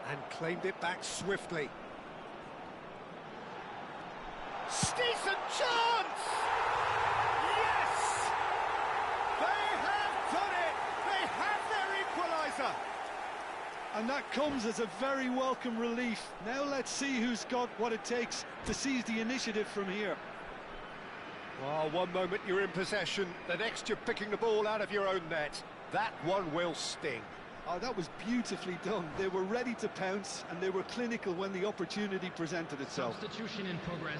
And claimed it back swiftly. Decent chance! Yes! They have done it! They have their equaliser! And that comes as a very welcome relief. Now let's see who's got what it takes to seize the initiative from here. Well, one moment you're in possession, the next you're picking the ball out of your own net. That one will sting. Oh, that was beautifully done. They were ready to pounce, and they were clinical when the opportunity presented itself. Substitution in progress.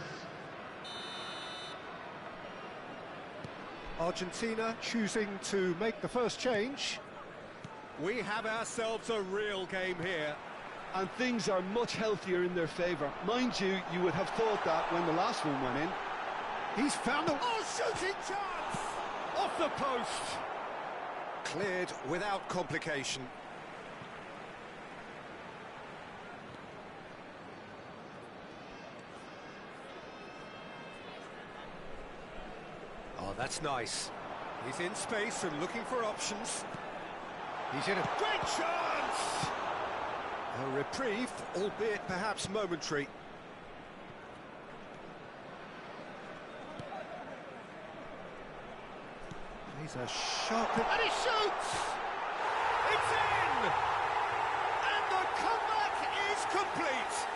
Argentina choosing to make the first change. We have ourselves a real game here. And things are much healthier in their favour. Mind you, you would have thought that when the last one went in. He's found the... Oh, shooting chance! Off the post! Cleared without complication. Oh, Oh, that's nice. He's in space and looking for options. He's in a great chance! A reprieve, albeit perhaps momentary. He's a sharp... And he shoots! It's in! And the comeback is complete!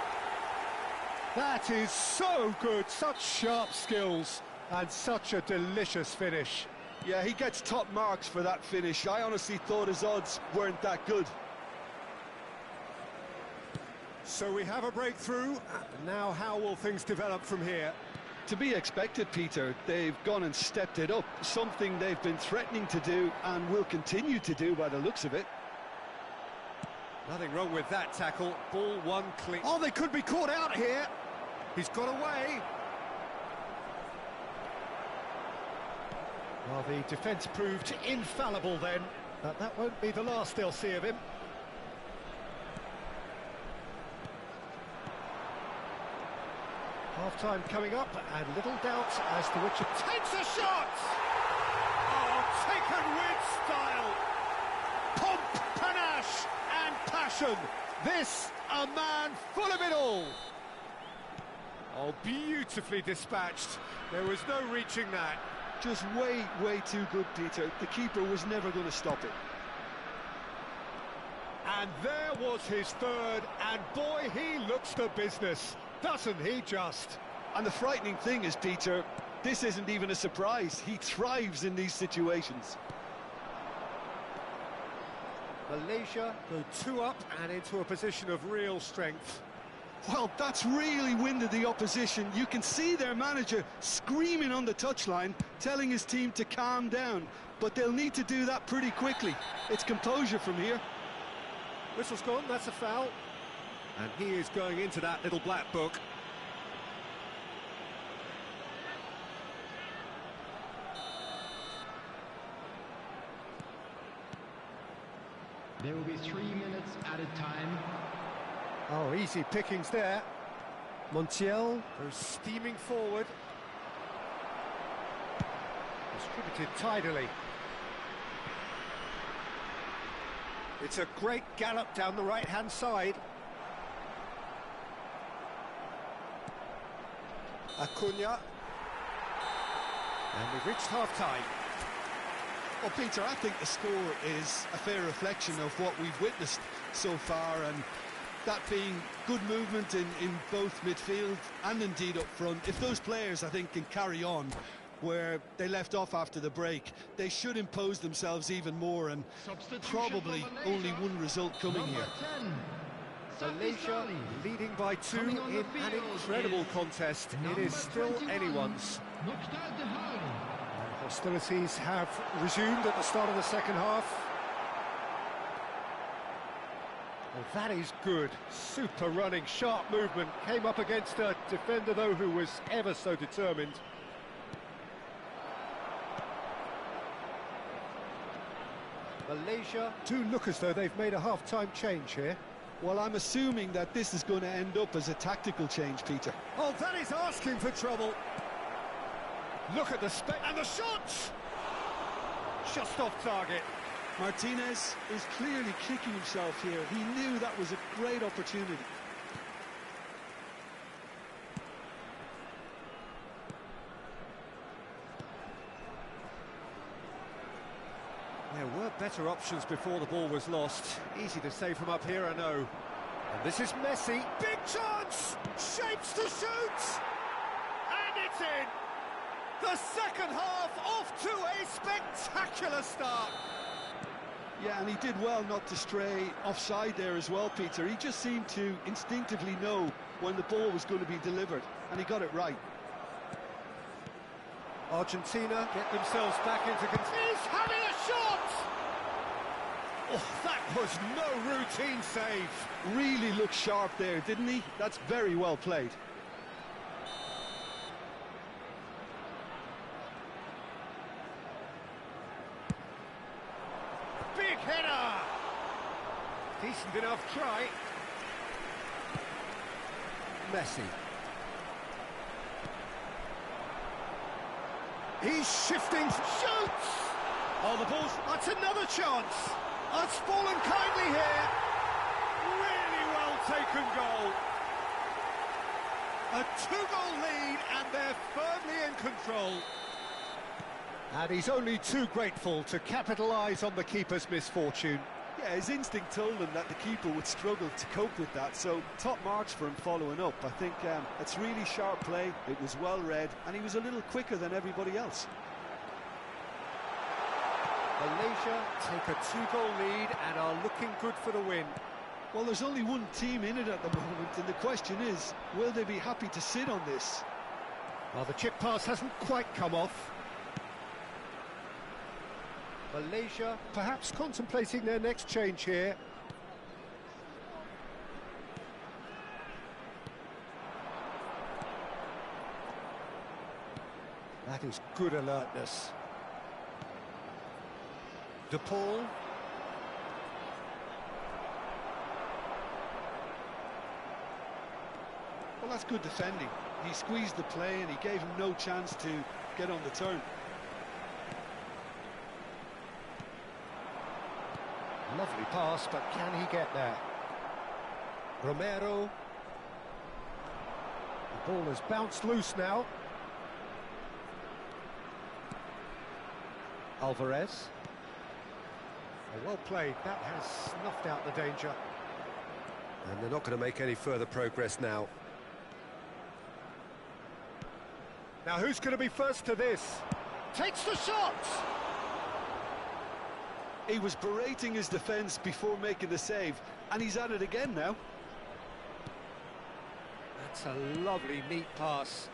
That is so good, such sharp skills, and such a delicious finish. Yeah, he gets top marks for that finish. I honestly thought his odds weren't that good. So we have a breakthrough. Now how will things develop from here? To be expected, Peter. They've gone and stepped it up, something they've been threatening to do and will continue to do by the looks of it. Nothing wrong with that tackle. Ball one clean. Oh, they could be caught out here. He's got away. Well, the defence proved infallible then, but that won't be the last they'll see of him. Half-time coming up, and little doubt as to which it takes a shot! Oh, taken with style! Pomp, panache, and passion! This, a man full of it all! Oh, beautifully dispatched. There was no reaching that. Just way too good, Peter. The keeper was never going to stop it. And there was his third, and boy, he looks the business, doesn't he just? And the frightening thing is, Peter, this isn't even a surprise. He thrives in these situations. Malaysia go 2 up and into a position of real strength. Well, that's really winded the opposition. You can see their manager screaming on the touchline, telling his team to calm down. But they'll need to do that pretty quickly. It's composure from here. Whistle's gone, that's a foul. And he is going into that little black book. There will be 3 minutes added time. Oh, easy pickings there. Montiel goes steaming forward. Distributed tidily. It's a great gallop down the right-hand side. Acuna. And we've reached half-time. Well, Peter, I think the score is a fair reflection of what we've witnessed so far, and that being good movement in both midfield and indeed up front. If those players, I think, can carry on where they left off after the break, they should impose themselves even more, and probably only one result coming here. Malaysia leading by 2 in an incredible contest. It is still anyone's. Mokhtar Dahari. Hostilities have resumed at the start of the second half. Well, that is good. Super running, sharp movement. Came up against a defender, though, who was ever so determined. Malaysia do look as though they've made a half-time change here. Well, I'm assuming that this is going to end up as a tactical change, Peter. Oh, that is asking for trouble. Look at the spec and the shots! Just off target. Martinez is clearly kicking himself here. He knew that was a great opportunity. There were better options before the ball was lost. Easy to say from up here, I know. And this is Messi. Big chance! Shapes to shoot! And it's in! The second half off to a spectacular start. Yeah, and he did well not to stray offside there as well, Peter. He just seemed to instinctively know when the ball was going to be delivered, and he got it right. Argentina get themselves back into control. He's having a shot! Oh, that was no routine save. Really looked sharp there, didn't he? That's very well played. Big header! Decent enough try. Messi. He's shifting, shoots! Oh, the ball's... That's another chance! That's fallen kindly here. Really well taken goal. A 2-goal lead, and they're firmly in control. And he's only too grateful to capitalise on the keeper's misfortune. Yeah, his instinct told him that the keeper would struggle to cope with that, so top marks for him following up. I think it's really sharp play, it was well read, and he was a little quicker than everybody else. Malaysia take a 2-goal lead and are looking good for the win. Well, there's only one team in it at the moment, and the question is, will they be happy to sit on this? Well, the chip pass hasn't quite come off. Malaysia perhaps contemplating their next change here. That is good alertness. De Paul. Well, that's good defending. He squeezed the play and he gave him no chance to get on the turn. Lovely pass, but can he get there? Romero. The ball has bounced loose now. Alvarez. Oh, well played. That has snuffed out the danger. And they're not going to make any further progress now. Now who's going to be first to this? Takes the shot! He was berating his defence before making the save, and he's at it again now. That's a lovely, neat pass.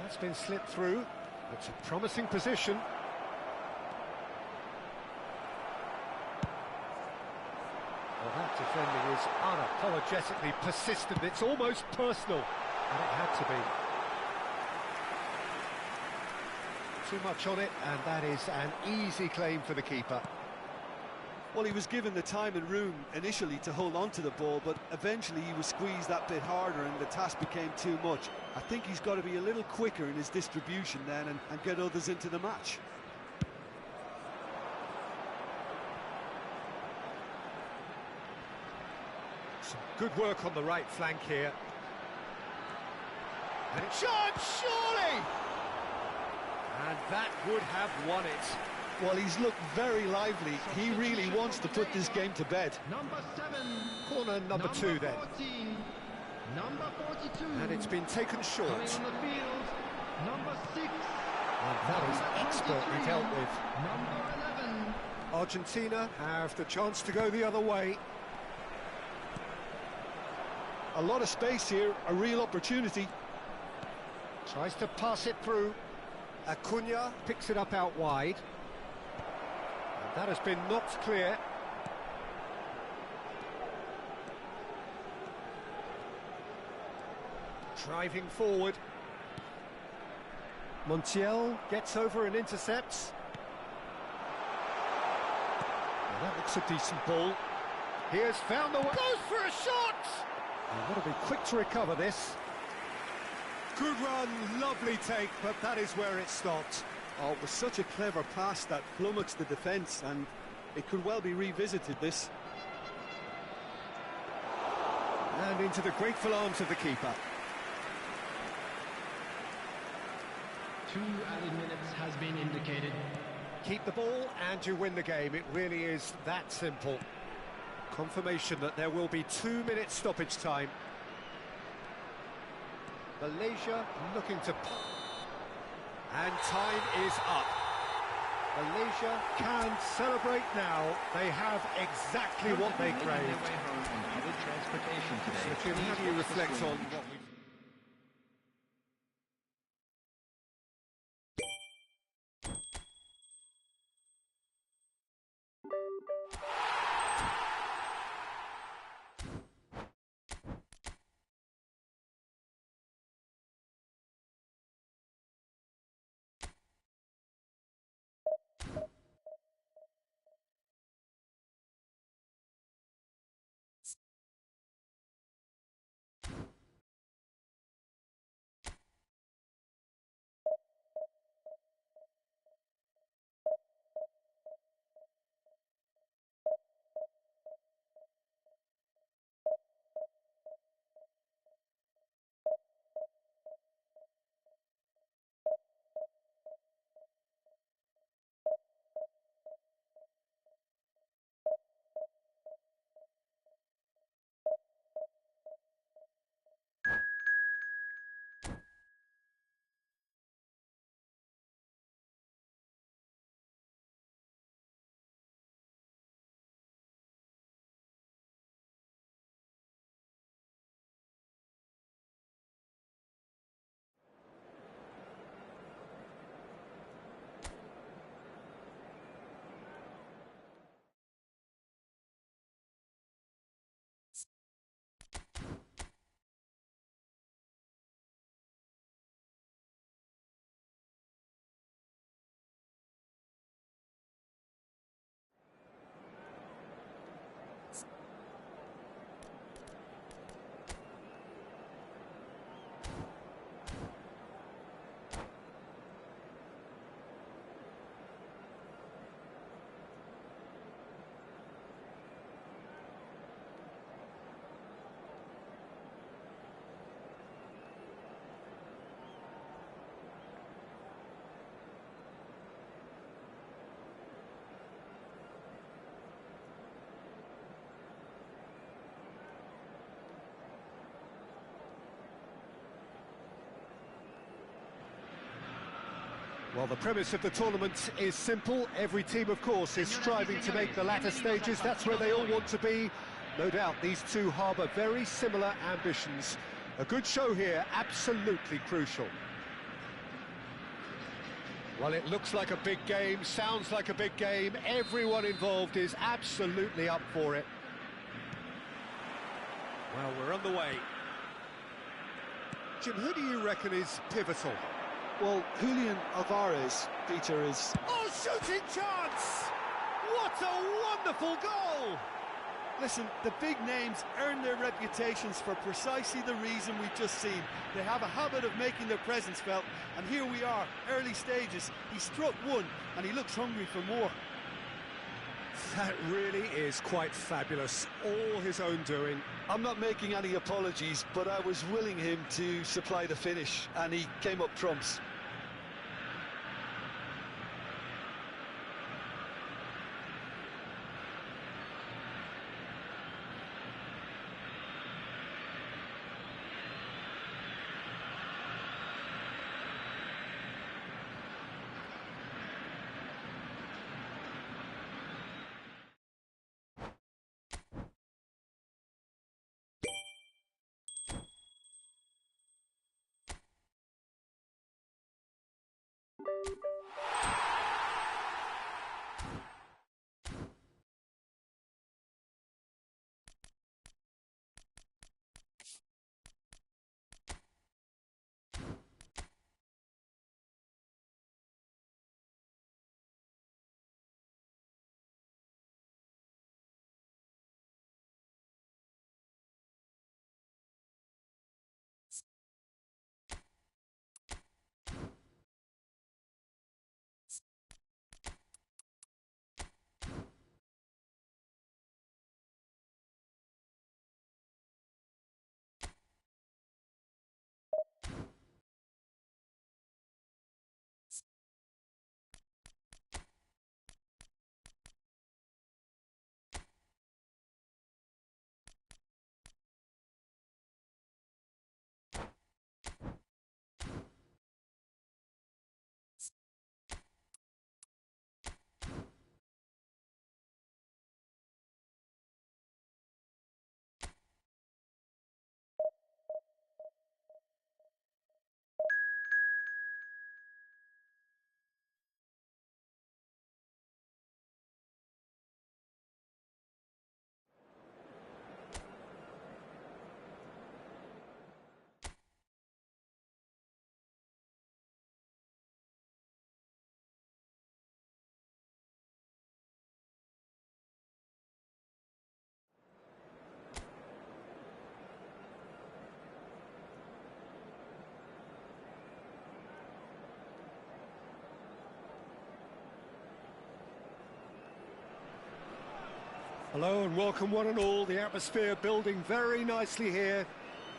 That's been slipped through. It's a promising position. Well, that defending is unapologetically persistent. It's almost personal, and it had to be. Too much on it, and that is an easy claim for the keeper. Well, he was given the time and room initially to hold on to the ball, but eventually he was squeezed that bit harder and the task became too much. I think he's got to be a little quicker in his distribution then and get others into the match. Some good work on the right flank here. And it's shot, surely! And that would have won it. Well, he's looked very lively. He really wants to put this game to bed. Number 7. Corner number 2 then. 14. Number 42. And it's been taken short. Coming on the field. Number 6. And that is expertly dealt with. Number 11. Argentina have the chance to go the other way. A lot of space here, a real opportunity. Tries to pass it through. Acuna picks it up out wide. And that has been knocked clear. Driving forward. Montiel gets over and intercepts. Well, that looks a decent ball. He has found the way. Goes for a shot! I've got to be quick to recover this. Good run, lovely take, but that is where it stopped. Oh, it was such a clever pass that flummoxed the defence, and it could well be revisited, this. And into the grateful arms of the keeper. 2 added minutes has been indicated. Keep the ball and you win the game. It really is that simple. Confirmation that there will be 2 minutes stoppage time. Malaysia looking to... And time is up. Malaysia can celebrate now. They have exactly what they crave. So Jim, how do you reflect on what we've... Well, the premise of the tournament is simple. Every team, of course, is striving to make the latter stages. That's where they all want to be. No doubt these two harbour very similar ambitions. A good show here, absolutely crucial. Well, it looks like a big game, sounds like a big game. Everyone involved is absolutely up for it. Well, we're on the way. Jim, who do you reckon is pivotal? Well, Julian Alvarez, Peter, is... Oh, shooting chance! What a wonderful goal! Listen, the big names earn their reputations for precisely the reason we've just seen. They have a habit of making their presence felt, and here we are, early stages. He struck one, and he looks hungry for more. That really is quite fabulous, all his own doing. I'm not making any apologies, but I was willing him to supply the finish, and he came up trumps. Hello and welcome one and all. The atmosphere building very nicely here.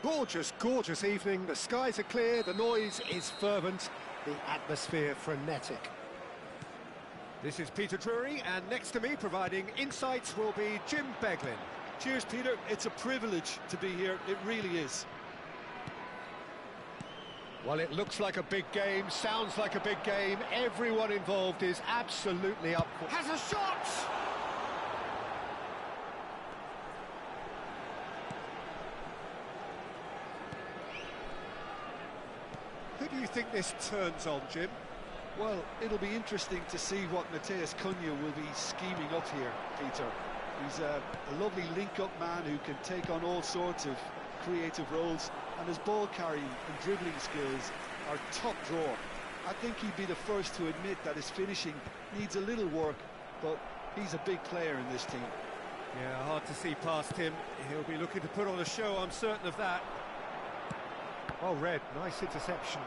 Gorgeous, gorgeous evening. The skies are clear, the noise is fervent, the atmosphere frenetic. This is Peter Drury, and next to me providing insights will be Jim Beglin. Cheers, Peter. It's a privilege to be here. It really is. Well, it looks like a big game, sounds like a big game. Everyone involved is absolutely up for it. Has a shot! Who do you think this turns on, Jim? Well, it'll be interesting to see what Matheus Cunha will be scheming up here, Peter. He's a lovely link-up man who can take on all sorts of creative roles, and his ball carrying and dribbling skills are top drawer. I think he'd be the first to admit that his finishing needs a little work, but he's a big player in this team. Yeah, hard to see past him. He'll be looking to put on a show, I'm certain of that. Oh, Red, nice interception.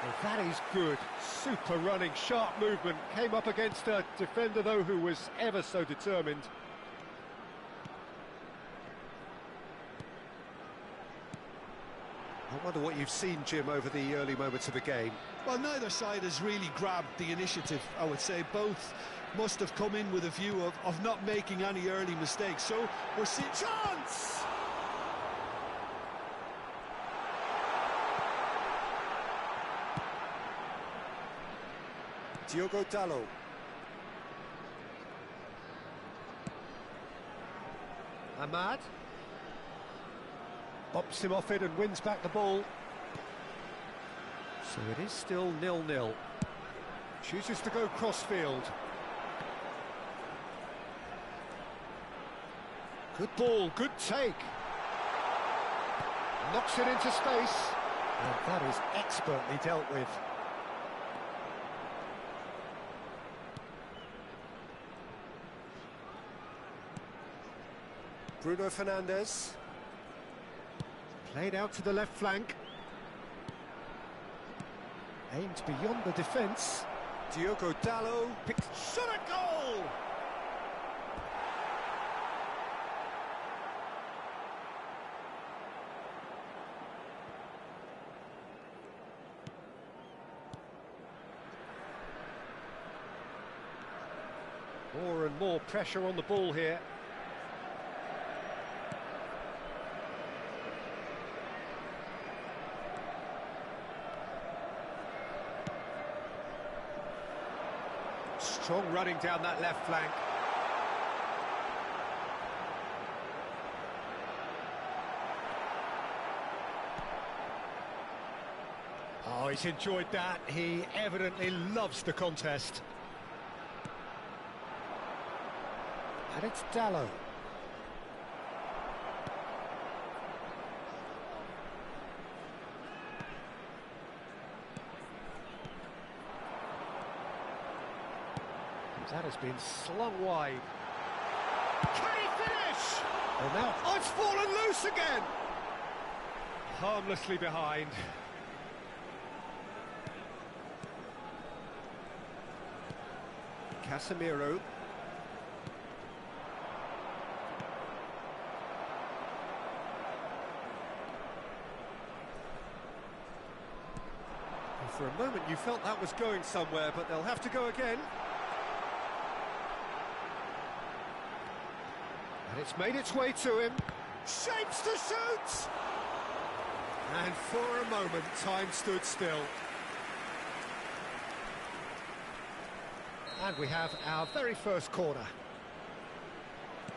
Well, that is good. Super running, sharp movement. Came up against a defender, though, who was ever so determined. I wonder what you've seen, Jim, over the early moments of the game. Well, neither side has really grabbed the initiative, I would say. Both must have come in with a view of not making any early mistakes. So we're seeing... Chance! Diogo Dalot. Ahmad. Bops him off it and wins back the ball. So it is still 0-0. Chooses to go cross-field. Good ball, good take. Knocks it into space. And that is expertly dealt with. Bruno Fernandes. Played out to the left flank. Aimed beyond the defence. Diogo Dalot picks. Shot a goal! More and more pressure on the ball here. Strong running down that left flank. Oh, he's enjoyed that. He evidently loves the contest. And it's Dalot. That has been slung wide. Can he finish? Well, now, oh, it's fallen loose again. Harmlessly behind. Casemiro. For a moment you felt that was going somewhere, but they'll have to go again. And it's made its way to him. Shapes to shoot! And for a moment, time stood still. And we have our very first corner.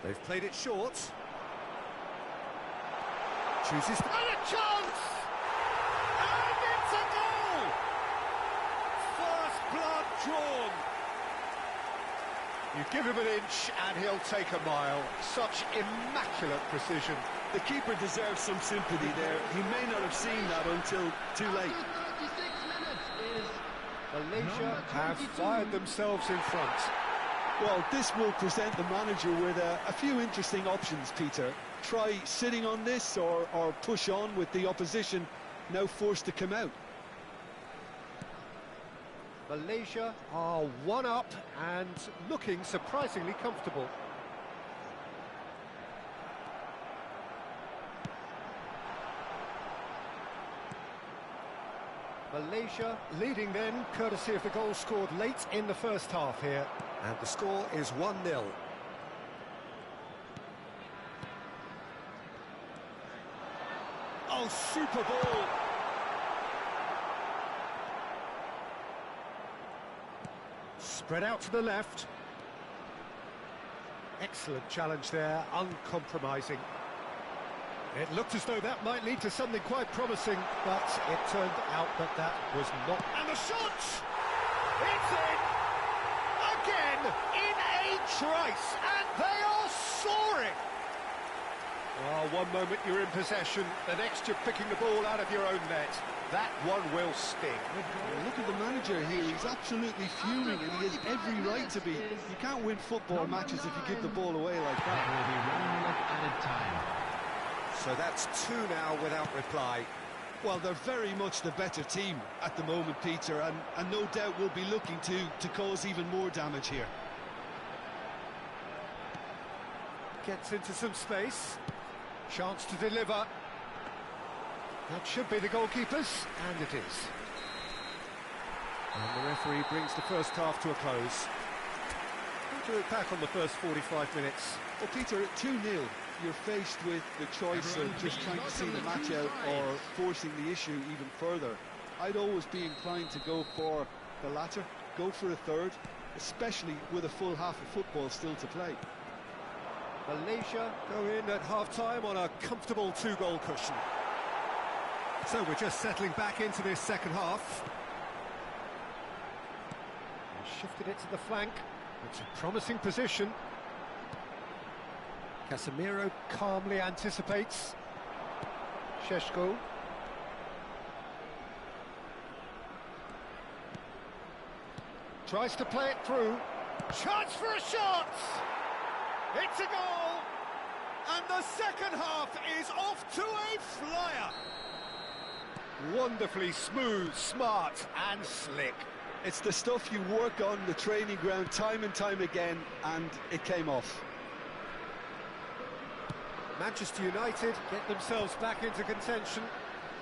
They've played it short. Chooses to... And a chance! And it's a goal! First blood drawn. You give him an inch and he'll take a mile. Such immaculate precision. The keeper deserves some sympathy there. He may not have seen that until too late. Malaysia have fired themselves in front. Well, this will present the manager with a few interesting options, Peter. Try sitting on this or push on with the opposition now forced to come out. Malaysia are one up and looking surprisingly comfortable. Malaysia leading then, courtesy of the goal scored late in the first half here. And the score is 1-0. Oh, super ball! Spread out to the left. Excellent challenge there, uncompromising. It looked as though that might lead to something quite promising, but it turned out that that was not. And the shot! It's in! Again, in a trice, and they are soaring! Oh, one moment you're in possession, the next you're picking the ball out of your own net. That one will sting. Look at the manager here, he's absolutely fuming and he has every right to be. You can't win football matches if you give the ball away like that. Will be 1 minute added time. So that's 2 now without reply. Well, they're very much the better team at the moment, Peter, and no doubt will be looking to cause even more damage here. Gets into some space. Chance to deliver. That should be the goalkeepers, and it is. And the referee brings the first half to a close. What do you look back on the first 45 minutes? Well, Peter, at 2-0, you're faced with the choice of just trying to see the match out or forcing the issue even further. I'd always be inclined to go for the latter. go for a third, especially with a full half of football still to play. Malaysia go in at half-time on a comfortable 2-goal cushion. So we're just settling back into this second half. And shifted it to the flank. It's a promising position. Casemiro calmly anticipates. Šeško. Tries to play it through. Chance for a shot! It's a goal! And the second half is off to a flyer! Wonderfully smooth, smart and slick. It's the stuff you work on the training ground time and time again, and it came off. Manchester United get themselves back into contention.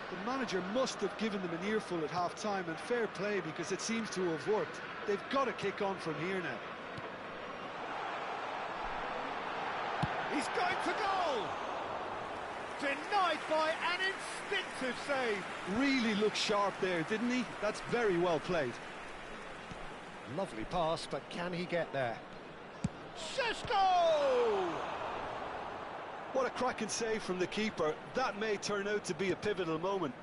The manager must have given them an earful at half-time, and fair play, because it seems to have worked. They've got to kick on from here now. He's going to goal! Denied by an instinctive save. Really looked sharp there, didn't he? That's very well played. Lovely pass, but can he get there? Šeško! What a cracking save from the keeper. That may turn out to be a pivotal moment.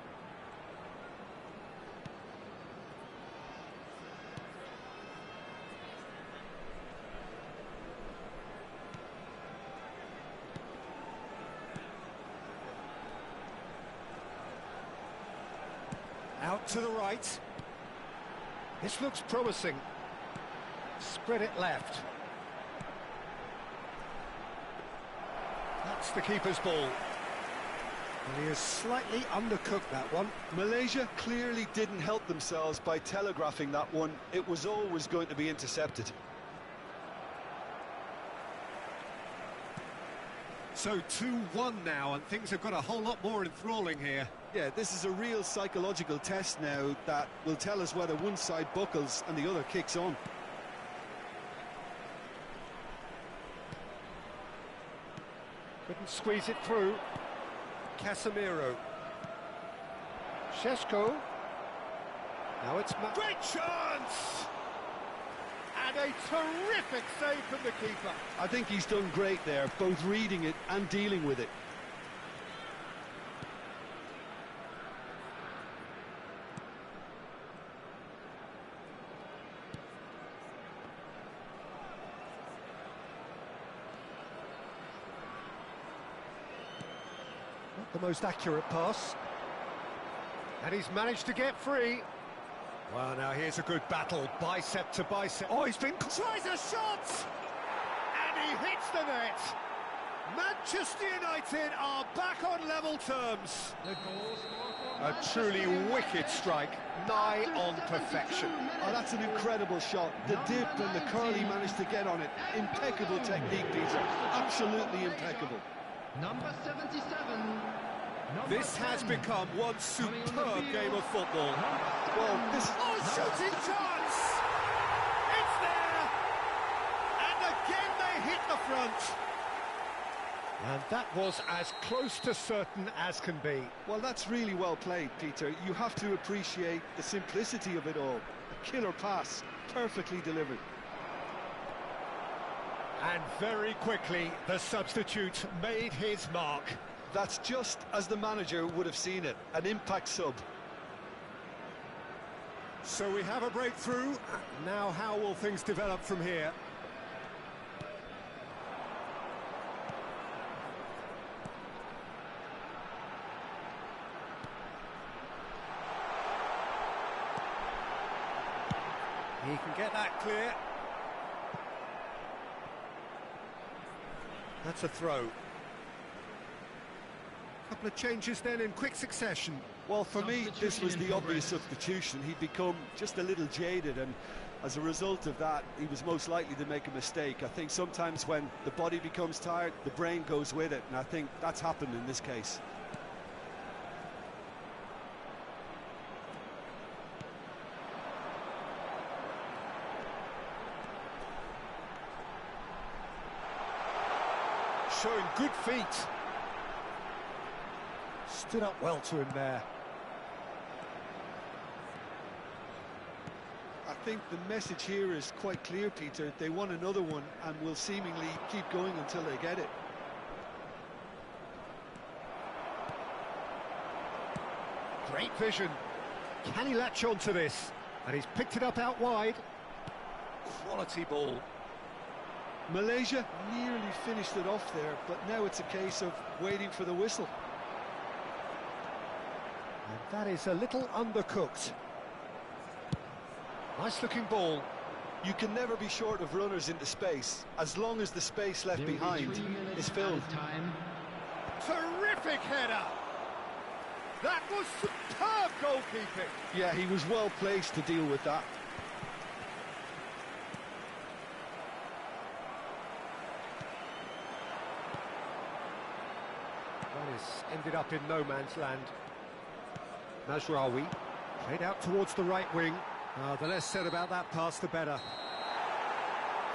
Out to the right. This looks promising. Spread it left. That's the keeper's ball. And he has slightly undercooked that one. Malaysia clearly didn't help themselves by telegraphing that one. It was always going to be intercepted. So 2-1 now, and things have got a whole lot more enthralling here. Yeah, this is a real psychological test now that will tell us whether one side buckles and the other kicks on. Couldn't squeeze it through. Casemiro. Šeško. Now it's... Great chance! And a terrific save from the keeper. I think he's done great there, both reading it and dealing with it. Not the most accurate pass. And he's managed to get free. Well, now here's a good battle, bicep to bicep. Oh, he's been... Tries a shot! And he hits the net. Manchester United are back on level terms. A truly wicked strike, nigh on perfection. Oh, that's an incredible shot. The dip and the curl he managed to get on it. Impeccable technique, Peter. Absolutely impeccable. Number 77. This has become one superb game of football. Well, this... Oh, shooting chance! It's there! And again they hit the front. And that was as close to certain as can be. Well, that's really well played, Peter. You have to appreciate the simplicity of it all. A killer pass, perfectly delivered. And very quickly, the substitute made his mark. That's just as the manager would have seen it, an impact sub. So we have a breakthrough. Now how will things develop from here? He can get that clear. That's a throw. Couple of changes then in quick succession. Well, for me, this was the obvious substitution. He'd become just a little jaded, and as a result of that, he was most likely to make a mistake. I think sometimes when the body becomes tired, the brain goes with it, and I think that's happened in this case. Showing good feet. Stood up well to him there. I think the message here is quite clear, Peter. They want another one and will seemingly keep going until they get it. Great vision. Can he latch on to this? And he's picked it up out wide. Quality ball. Malaysia nearly finished it off there, but now it's a case of waiting for the whistle. And that is a little undercooked. Nice looking ball. You can never be short of runners into space, as long as the space left behind is filled. Time. Terrific header! That was superb goalkeeping! Yeah, he was well placed to deal with that. That is ended up in no man's land. Najraoui played out towards the right wing. The less said about that pass, the better.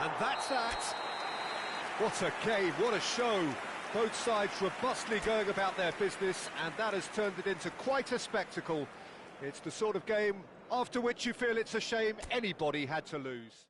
And that's that. What a game, what a show. Both sides robustly going about their business, and that has turned it into quite a spectacle. It's the sort of game after which you feel it's a shame anybody had to lose.